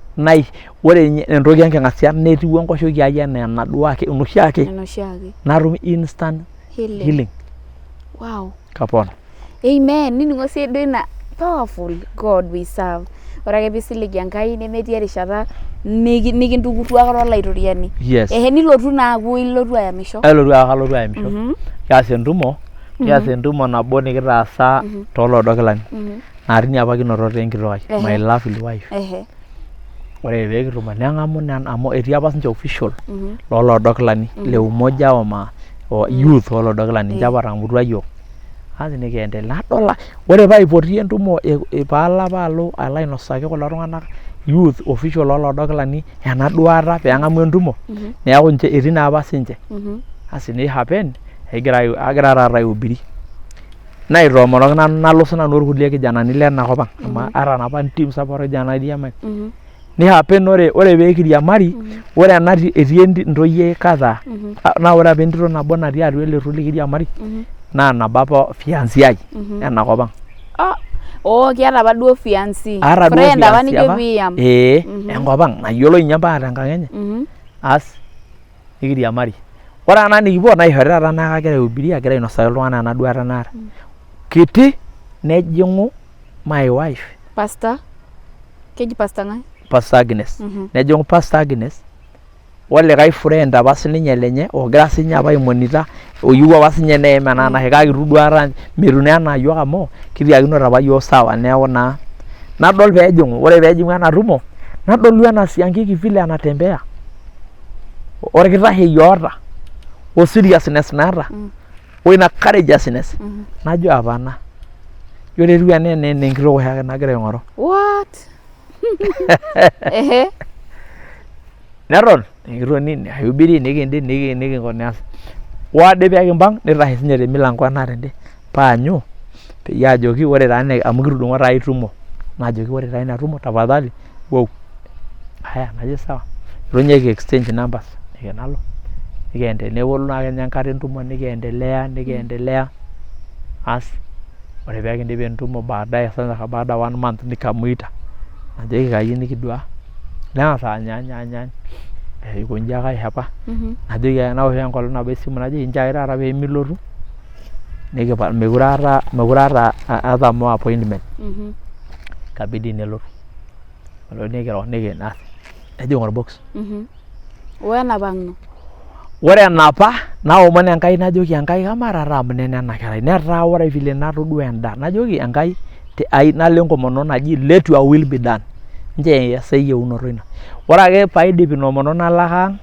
Ore entoki enking'asia netiu enkoshoki ai enaa enaduo ake enoshi ake. Natum instant healing. Wow. Kapona. Amen. Nining'o sii duo ina powerful God we serve. Ore ake piisiligi Enkai nemetii erishata nikintukutu ake tolaitoriani. Yes. Nilotu naa aaku ilotu ayamisho. Kalotu ayamisho. Kias entumo nabo nikitaasa toolodokilani. Naa tine apa kinototo enkitok ai, my lovely wife. Ore peekitumo neng'amu amu etii apa sinche official loolodokilani le umoja o youth oolodokilani ninche apa etang'amutua yiok. Asi nikiendelea adol ore paipoti entumo paalo ainosaki kulo tung'anak youth official oolodokilani ena duata peeng'amu entumo neeku ninche etii naa apa sinche. Asi nihappen agira taata aihubiri. Naitoomonoki nalo sinanu orkulie kijanani lenakop ang' amu ata napa ntim sapuk orkijanani nihappen ore peekiriamari ore ena etii ntoyie kadhaa naa ore apa entito nabo natii atua ele turrur likiriamari naa nabo apa fiancé ai enakop ang'. Kiata apa duo fiancé. Friend apa nijo piiam. Enkop ang' nayiolo ninye mpaka tenkang' enye. Asi nikiriamari. Ore ena nikipuo naishori taata naa kagira aihubiri agira ainosaki iltung'anak ena duata naata. Kiti nejing'u my wife. Pastor. Keji Pastor ng'ae? Pastor Agnes. Nejing'u Pastor Agnes olikae friend apa sininye lenye ogira sinye apa aimonita oyieu apa sinye neim ena nahe kake itu duata metiu naa enaa yiok amu kitiakinote apa yiok sawa neeku naa nadol peejing'u ore peejing'u ena tumo nadolu ena siankiki vile anatembea orkitashei oota o seriousness naata o ina courageousness najo apana yiolo etiu enaa enkitok oshiake nagira aing'oru. What? Neton nikitoni aihubiri nikinko neas. Ade peekimpang' nitashe sinye temilango ena tende paanyu peyie ajoki ore taa amu kitudung'o taa ai tumo najoki ore taa ina tumo tafadhali wow. Haya najo sawa. Itonyi exchange numbers nikinalo neponu naa kenya enkata entumo nikiendelea. Asi ore peekindip entumo baadaye baada 1 month nikamuita najoki kayieu nikidua neng'as aanyany aikonji ake aihapa najoki nawosh enkolong nabo esimu najoki nchoo ake taata peemilotu mekure aata more appointment. Kabidi nelotu nikiro nikinas nejing orbox. Wenapang'no. Ore enapa naomon Enkai najoki Enkai kamaa taata amu nena ena kerai netaa ore vile natodua endaa najoki Enkai nalo enkomono naji let your will be done. Nche eesa eyieunoto ino. Ore ake paidip ina omono nalo ake ang'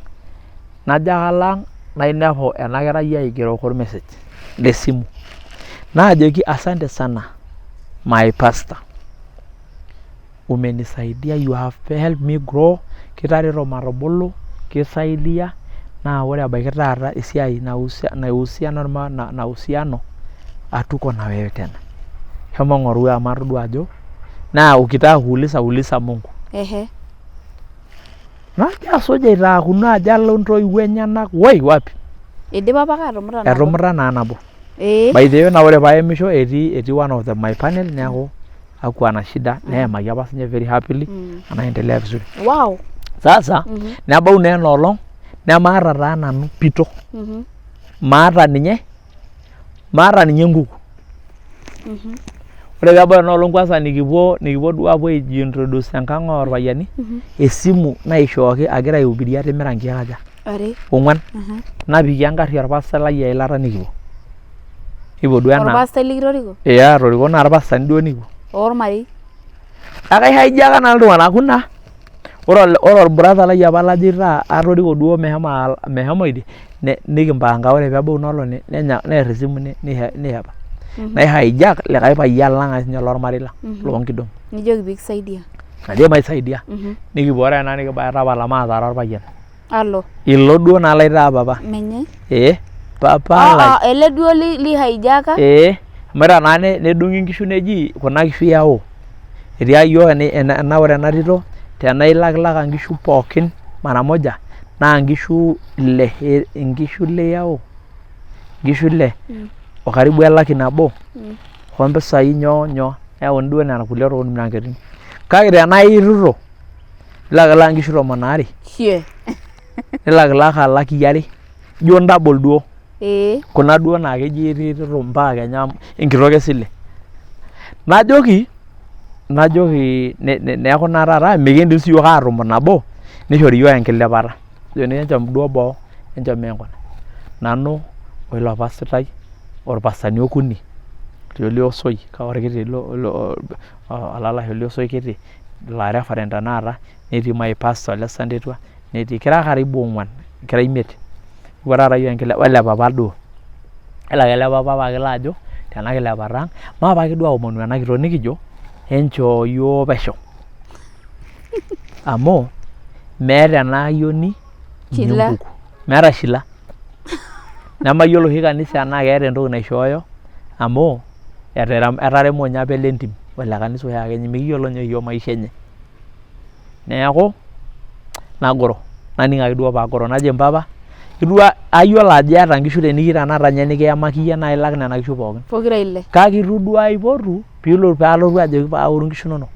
najo ake alo ang' nainepu ena kerai aigeroko ormessage le simu naajoki asante sana my pastor, umenisaidia, you have helped me grow, kitareto matubulu, kisaidia naa ore abaiki taata esiai nausiano hatuko na wewe tena. Shomo ng'oru amu atodua ajo naa ukitaka kuuliza Mungu. Nagira asuj aitaakino ajo alo ntoiwuo enyenak woi wapi. Idipa apa atumuta nabo. Etumuta naa nabo. By the way na ore paemisho etii one of my panel neeku hakuwa na shida neemaki apa sinye very happily anaendelea vizuri. Wow. Sasa nebau naa enoolong nemaata taa nanu pito. Maata ninye nkuku. Ore peebau enoolong kwanza nikipuo duo apuo ai-introduce enkang orpayiani esimu naishooki agira aihubiria timira nkiek aja. Are. 4 napiki engarri orpastai lai eilata nikipuo. Kipuo duo ena. Orpastai likitoriko? Toriko naa orpastai duo nikipuo. Ormarei. Akaihaijiaka naa iltung'anak kuna. Ore orbrother lai apa lajita atoriko duo mehomo idie nikimpanga ore peebau inoolong neer esimu nihepa. Naihaijiak likae payian lang asinye lormarei lang loonkidong. Nijoki pikisaidia. Najo maisaidia. Nikipuo ore ena nikibaya tapala maataara orpayian. Alo. Ilo duo naa laitaa papa. Menye? Papa lai. Ele duo lihaijiaka? Mara naa nedung'i nkishu neji kuna kishu yao. Etii ayiok ena ore ena tito tenailakilaka nkishu pookin mara moja naa nkishu ile yao. Nkishu ile. Okaribu 100,000 ompisai nyoo yau duo nena kulie tokitin nanketini. Kake tenaa iruro ilakilaka nkishu 12. Nilakilaka 200,000 ijo double duo. Kuna duo naa keji iruro mpaka kenya enkitok esile. Najoki neeku naa taata mikindim siyiok atumo nabo nishori yiok enkilepata. Ajo enchom duo boo enchom enkona. Nanu oilo pasitai orpasani okuni liosoi orkiti olalashe liosoi kiti la referent tanakata netii my pastor le Sandetua netii kira karibu 4 kira 5 kipuo taata yiok enkilepata ole papa duo ele papa pakilo ajo tena kilepata maapake duo aomonu ena kitok nikijo enchoo yiok pesho amu meeta ena ayioni nkuku meeta shila. Namayiolo oshi kanisa enaa keeta entoki naishooyo amu etaremo ninye apa ele ntim ole kanisa oshi ake mikiyiolo ninye yiok maisha enye. Neeku nagoro naning ake duo paagoro najo mpapa idua ayiolo ajo eeta nkishu teniki tanakata ninye nikiyamaki iyie naa ilak nena kishu pookin. Pokira ile. Kake itu duo aipotu pealotu ajoki paaoru nkishu inonok.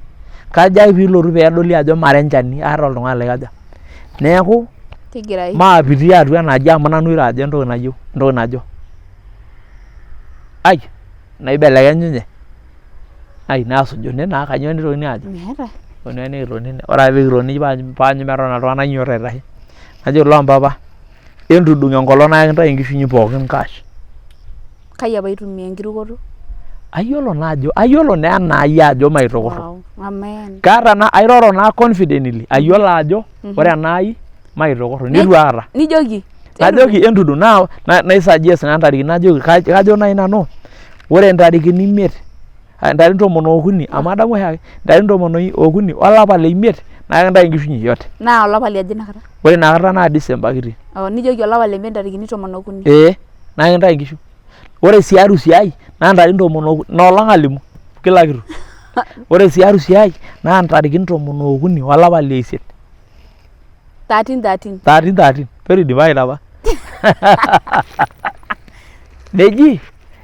Kajo ake piilotu peedoli ajo mara enchani aata oltung'ani laikaja. Neeku maapitii atua enaji amu nanu iro ajo entoki najo. Ai naibelekenyunye. Ai naasujuni naa kanyoo nitokini ajo. Meeta. Onyoo nikitoni. Ore ake pikitoni paanyu metotona iltung'anak inyo aitashe. Najo lo mpapa entudung' enkolong naa kintai nkishu inyi pookin cash. Kai apa itumia enkirukoto? Ayiolo naa enai ajo maitokorro. Amen. Kaata naa airoro naa confidently ayiolo ajo ore enai maitokorro nitu aata. Najoki entudung naa naisuggest naa ntarikini najoki kajo nai nanu ore ntarikini 5 ntarikini 13 amu adamu oshi ake ntarikini 13 olapa le 5 naa kintai nkishu inyi yote. Naa olapa liaje inakata? Ore inakata naa December kitii. Nijoki olapa le 5 ntarikini 13. Naa kintai nkishu. Ore sii harusi ai naa ntarikini 13 noolong alimu kila kitu. Ore sii harusi ai naa ntarikini 13 olapa le 8. 13 very divide apa.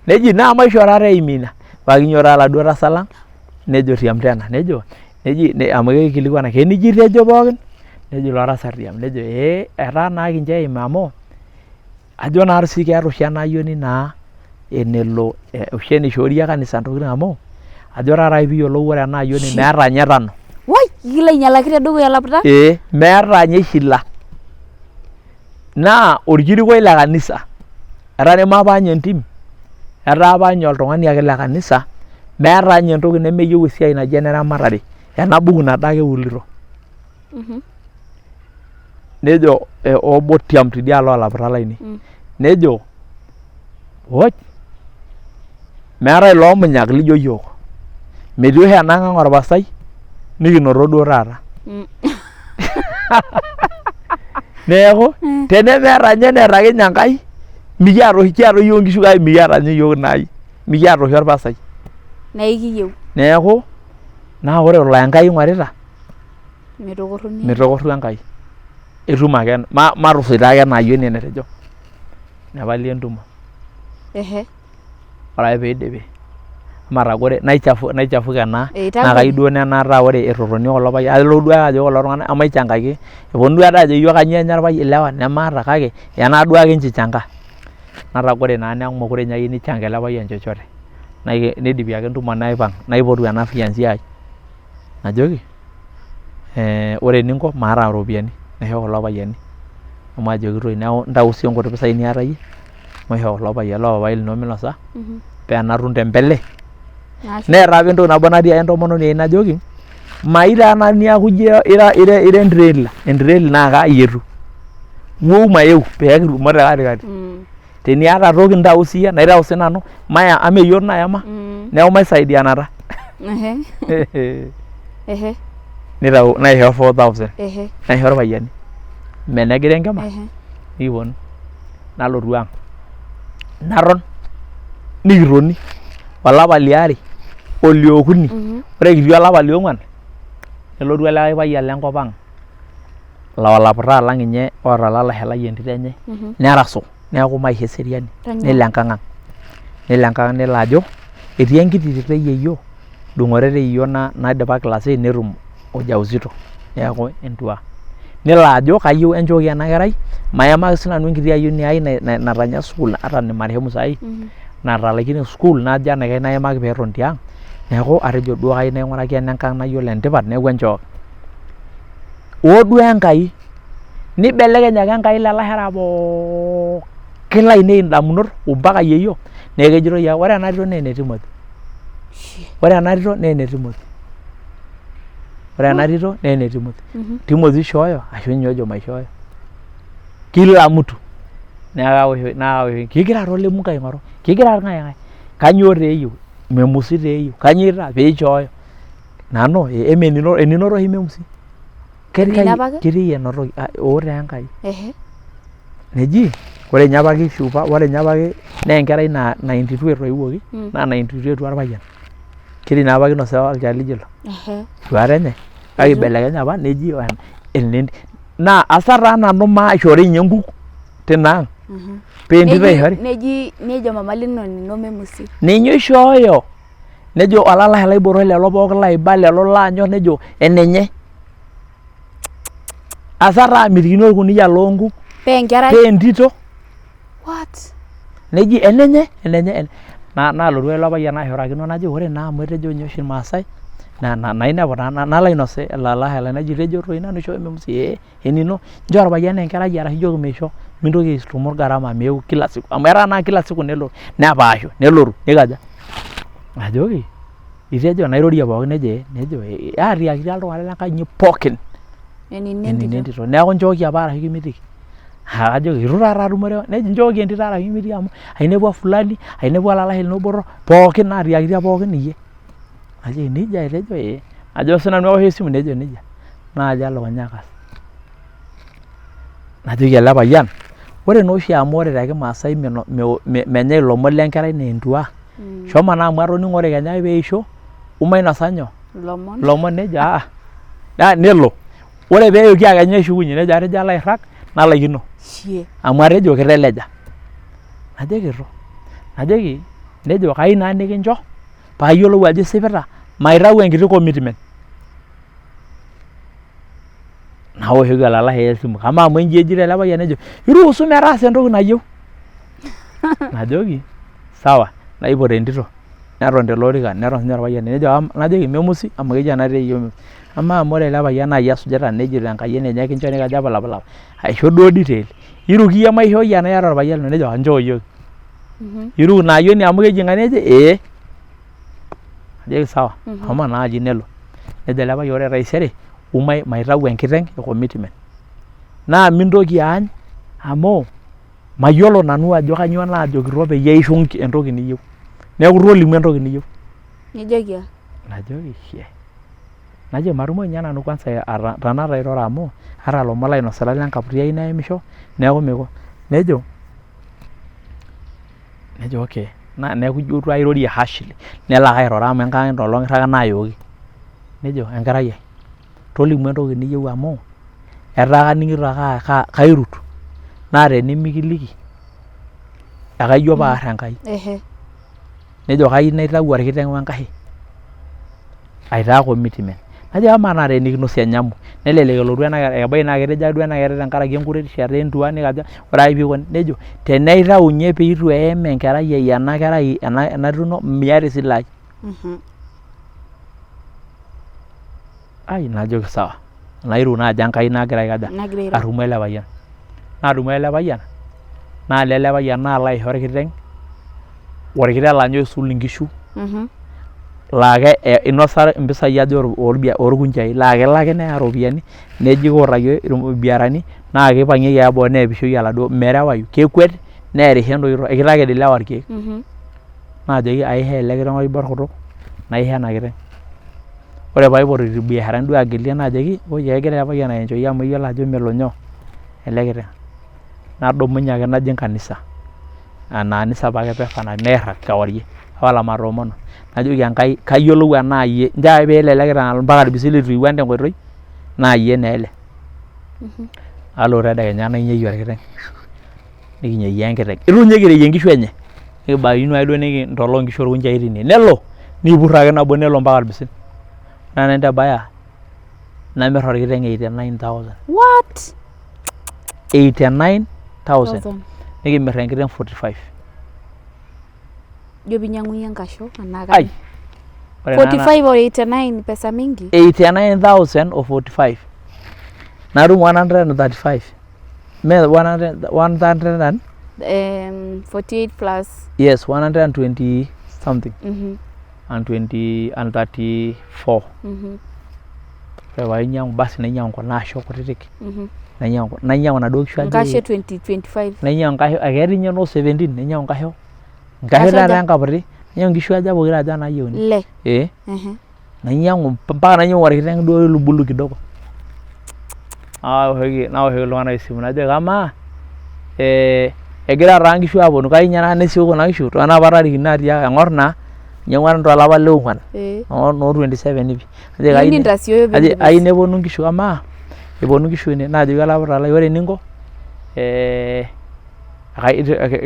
Neji naa maisho taata imina pakinyo taata laduo tasalang nejo tiam tena neji amu kekilikuana keniji itejo pookin nejo ilo tasat tiam nejo etaa naa kincho eima amu ajo naa sii keeta oshi ena ayioni naa enelo oshi eneishoorie kanisa ntokitin amu ajo taata piiyiolou ore ena ayioni meeta nye tano. Woi kila inyalaki tedukuya lapita? Meeta nye shila. Naa orkirikoi le kanisa etaremo apa nye entim etaa apa nye oltung'ani ake le kanisa meeta nye entoki nemeyieu esiai naji eneramatare ena buku nado ake eulito. Nejo obo tiam tidialo olapita laini nejo woi meetai loomunyak lijo yiok metii oshi ena nkang orpastai nikinoto duo taata. neeku tenemeeta ninye neeta ake Enkai kiata iyiok nkishu kake mikiata ninye iyiok naai mikiata oshi orpasai naa ikiyieu neeku naa ore ilo Enkai ing'orita mitukurru Enkai etum ake matusuj ake enaa yiok enetejo nepali entumo ore ake piidipi matagore naichafuka ena naa kayieu duo nenaata ore etotoni kulo payiani alo duo ake ajo kulo tung'anak emaichangaki eponu duo ade ajo iyiok kanyioo enya ilewa nemaata kake enaa duo ake nchichanga natagore naa neeku mekure ninye ayieu nichanga ele payian chochote nidipi ake entumo naipang naipotu ena fiancé ai najoki ore eninko maata iropiyiani naisho kulo payiani amu ajoki toi neeku ntau sii nkuti pisai niata iyie maisho kulo payiani loo papai lino minosa pee enatum tembele neeta apa entoki nabo natii ake entomononi ai najoki mayieu taa niaku ijo ira entirela naa kai etu wou mayeu pee kitumo te katikati teniata toki ntau siiyie naitau sinanu maya ama eyiot nayama neeku maisaidianata nitau naisho 4000 naisho irpayiani menegira enkima nikiponu nalotu ang naton nikitoni olapa liare oliokuni ore kitii olapa liong'uan nelotu ele payian lenkop ang laa olaputaa alang ninye oota olalashe lai entito enye nerasu neeku maisho eseriani nelo enkang ang nelo ajo etii enkiti tito yeyio dung'ore yeyio naidipa class 8 netum ujauzito neeku entua nelo ajo kayieu enchooki ena kerai mayamaki sinanu enkiti ayioni ai natanya sukuul ata ni marehemu saai natalaikine sukuul najo enaikash nayamaki peeton tiang neeku atejo duo kayieu naing'uraki enenkang nayiolo entipat neeku enchooki oo duo Enkai nibelekeny ake Enkai lelo shera pookin lainei indamunot ompaka yeyio neeku kejitoi ake ore ena tito naa ene Timothy ore ena tito naa ene Timothy ore ena tito naa ene Timothy Timothy ishooyo ashu ninye ojo maishooyo kila mtu naa kigira taa ole Mungu aing'oru kigira ng'ae kanyioo taa eyieu memusi taa eyieu kanyioo piishooyo nanu eninoto oshi memusi ketii enotoki oo taa Enkai neji ore ninye apake Shupa naa enkerai naa 92 etoiwuoki naa 92 etua orpayian ketii naa apake inosa olchali jilo tuata enye kake ibelekenye apa neji naa asa taa nanu maishori ninye nkuk tina ang pee entito aishori nejo mama lino memusi ninye oishooyo nejo olalashe lai botor lelo pookin laiba lelo laanyor nejo enenye asa taa mitikini orkuniyia loonkuk pee entito neji enenye naalotu ilo payian aishurakino najo ore naa amu etejo ninye oshi irmaasai nainepu taa nalo ainos olalashe lai najo itejo toi nanu ishooyo memusi enino nchoo orpayian enkerai arashu ijoki meisho mintoki aitumo gharama meeu kila siku amu etaa naa kila siku nelotu nepaashu nelotu nikaja ajoki itejo nairorie pookin nejo aatiakiti iltung'anak lenkai inyi pookin enini entito neeku nchooki apa arashu kimitiki kajoki itu taata atumore neji nchooki entito arashu kimitiki amu ainepua fulani ainepua olalashe lino botor pookin naatiakitia pookin iyie ajoki nejia etejo ajo sinanu awosh esimu nejo nejia naajo elukunya kas najoki ele payian ore naa oshi amu ore te kimaasai menyai ilomon lenkerai naa entua shomo naa amu atoning'o ore kenya peisho umainosa nyoo ilomon nejo nelo ore peeyoki ake kenya eshukunye nejo atejo alo airrag nalaikino amu atejo kiteleja najoki nejo kayieu naa nikincho paayiolou ajo isipita maitau enkiti commitment naoshoki olalashe esimu kamaa amu inji ejito ele payian nejo iruhusu metaasa entoki nayieu najoki sawa naipot entito neton tele orika neton sinye orpayian nejo najoki memusi amu keji ena tito eyieu memusi amaa amu ore ele payian naa iyie esujita nejito enkayioni enye kincho nikaja palapalapa aisho duo detail iruki iyie maishooki ena iyata orpayian lino nejo nchoo yiook iruk naa ayioni amu keji ng'ae nejo ajoki sawa shomo naa aji nelo nejo ele payian ore taisere maitau enkiteng e commitment naa mintoki aany amu mayiolo nanu ajo kanyioo naajokito peyie aisho entoki niyieu neeku tolimu entoki niyieu nijoki najoki najo marumo ninye nanu kwanza tanakata airoro amu ata lomon lainosita lenkapuri ai naimisho neeku miko nejo okay neeku ijo duo airorie Ashley nelo ake airoro amu enkang enkolong irraka naayooki nejo enkerai ai tolimu entoki niyieu amu etaa kaning'ito ake kairut naa tenimikiliki ekaijo paarr Enkai nejo kayieu naitau orkiteng wenkashe aitaa commitment najo amaa naa tenikinosie enyamu nelelek elotu ena kerai ebaiki naa ketejo duo ena kerai tenkaraki enkuretishoto entua nikaja ore ake piikoni nejo tenaitaunye peitu eem enkerai ai ena kerai ena tuno miata esile ai ai najoki sawa nairu naaji Enkai nagira aikaja arrumu ele payian nadumu ele payian naalo ele payian naalo aisho orkiteng lanya oisul inkishu laa inosa impisai ajo orkunjai laa kelo ake neya iropiyiani neji kiutaki irbiarani naa kipang'ieki ake boo neepishoi oladuo merewayu kekwet neerisho entoki kitaked ilewa irkeek naajoki aisho ele kiteng oibor kutuk naisho ena kiteng ore paipot irbiasharani duo agelie naajoki oi ekegira ele payian aenjoy amu eyiolo ajo melo nyoo ele kiteng nadumunye ake najing kanisa ena anisa apake pefanari nairrag kewarie olamatomono najoki Enkai kayiolou enaa iyie nchoo ake peelo ele kiteng mpaka irbisil itu iwuan tenkoitoi naa iyie naa ele alo tedekenya nainyeyie orkiteng nikinyeyie enkiteng itu ninye kireyie inkishu enye nikibaikino ake duo nikintoloo inkishu orkunjai tine nelo nikipurr ake nabo nelo mpaka irbisil ore enaitabaya namirr orkiteng 89,000 what 89,000 nikimirr enkiteng 45 jo pinyang'unye enkasho ai 45 or 89 pesa mingi 89,000 or 45 natum 135 me 100 and 48 plus yes 120 something and 20 and 34 ore painyang'u basi nainyang'u kuna asho kutitik nainyang'u naduo kishu ajo enkashe 2025 nainyang'u enkashe aketii ninye noo 17 nainyang'u enkashe taata enkaputi nainyang'u nkishu aja pokira aja naayieuni nainyang'u mpaka nainyang'u orkiteng duo oilubulu kidogo naoshoki iltung'anak esimu najoki amaa egira taa nkishu aponu kayieu ninye naa nesioki kuna kishu toonapa tarikin natii eng'orr naa inyang'ua nanu tolapa leong'uan noo 27 hivi ayieu neponu nkishu amaa eponu nkishu ene naajoki olapita lai ore eninko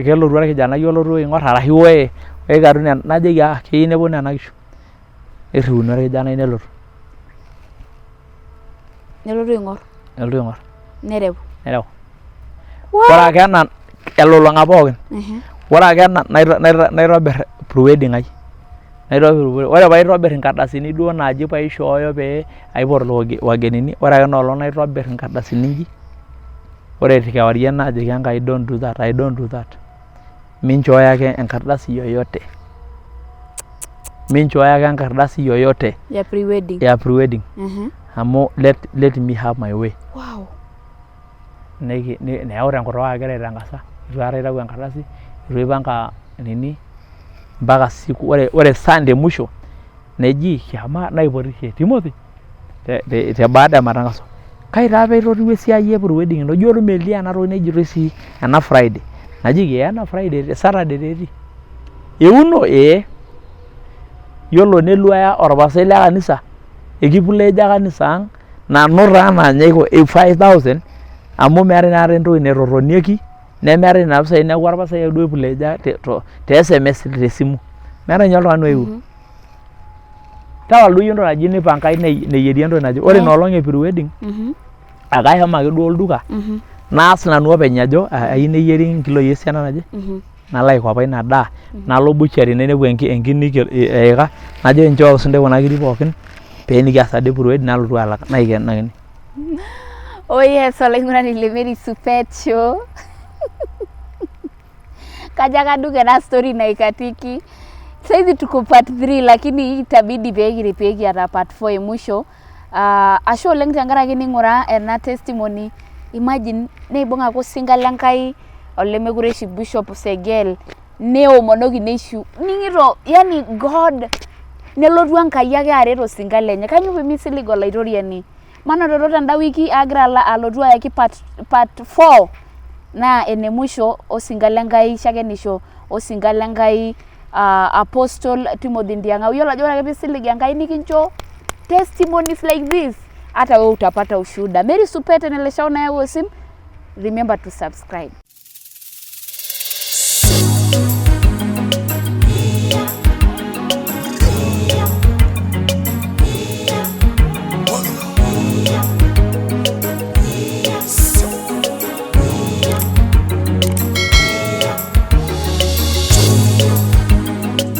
kelotu orkijanai olotu aing'orr arashu oikatuni najoki keyieu neponu nena kishu nirriuni orkijanai nelotu aing'orr nereu ore ake ena elulung'a pookin ore ake ena naitobirr pre-wedding ai ore paitobirr inkardasini duo naaji paishooyo pee aipot wagenini ore ake enoolong naitobirr inkardasini inji ore kewarie naajoki Enkai I don't do that minchooyo ake enkardasi yoyote ya pre-wedding amu let me have my way wow neeku tenkutuk agira aitangasa itu aikata aitau enkardasi itu aipanga nini mpaka siku ore Sunday musho neji kiama naipotishe Timothy te baada ya matangazo kai taa peitotiwuo esiai e pre-wedding ino ijo melia ena toki nejitoi sii ena Friday najiki ena Friday Saturday tetii euno yiolo neluaya orpasai le kanisa ekipuleja kanisa ang nanu taa naanye iko 5,000 amu meetai naata entoki naitotonieki nemeetai nena pisai neeku orpasai duo ipuleja te SMS tesimu meetai ninye oltung'ani oewuo tapala duo iyie entoki naji nipangai neyieri entoki naji ore inoolong e pre-wedding akaishomo ake duo olduka naas nanu openy ajo ayieu neyieri nkiloi esiana naje nalo aikopa ina daa nalo butchery nainepu enkine eika najo enchooki sintai kuna kiri pookin pee nikias ade pre-wedding nalotu alak naikenakini oh yes olaing'urani le Mary Supet Show kaja kaduka ena story naikatiki saizi tuko part 3 lakini itabidi pee kiata part 4 emwisho ashe oleng tenkaraki ning'ura ena testimony imagine neibung'a ake osinka lenkai olemekure ishi Bishop Segel neomonoki neishu ning'ito yani God nelotu Enkai ake aret osinka lenye. Kanyoo pemisilig olaitoriani? Manototo tenda wiki agira alotu ayaki part 4 naa ene mwisho osinka lenkai shakenisho osinka lenkai Apostle Timothy Ndiang'a. Yiolo ajo ore ake piisilig Enkai nikincho testimonies like this, hata wewe utapata ushuhuda. Mary Supet eneleshao nayau osim. Remember to subscribe.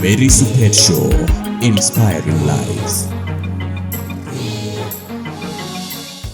Mary Supet Show, inspiring lives.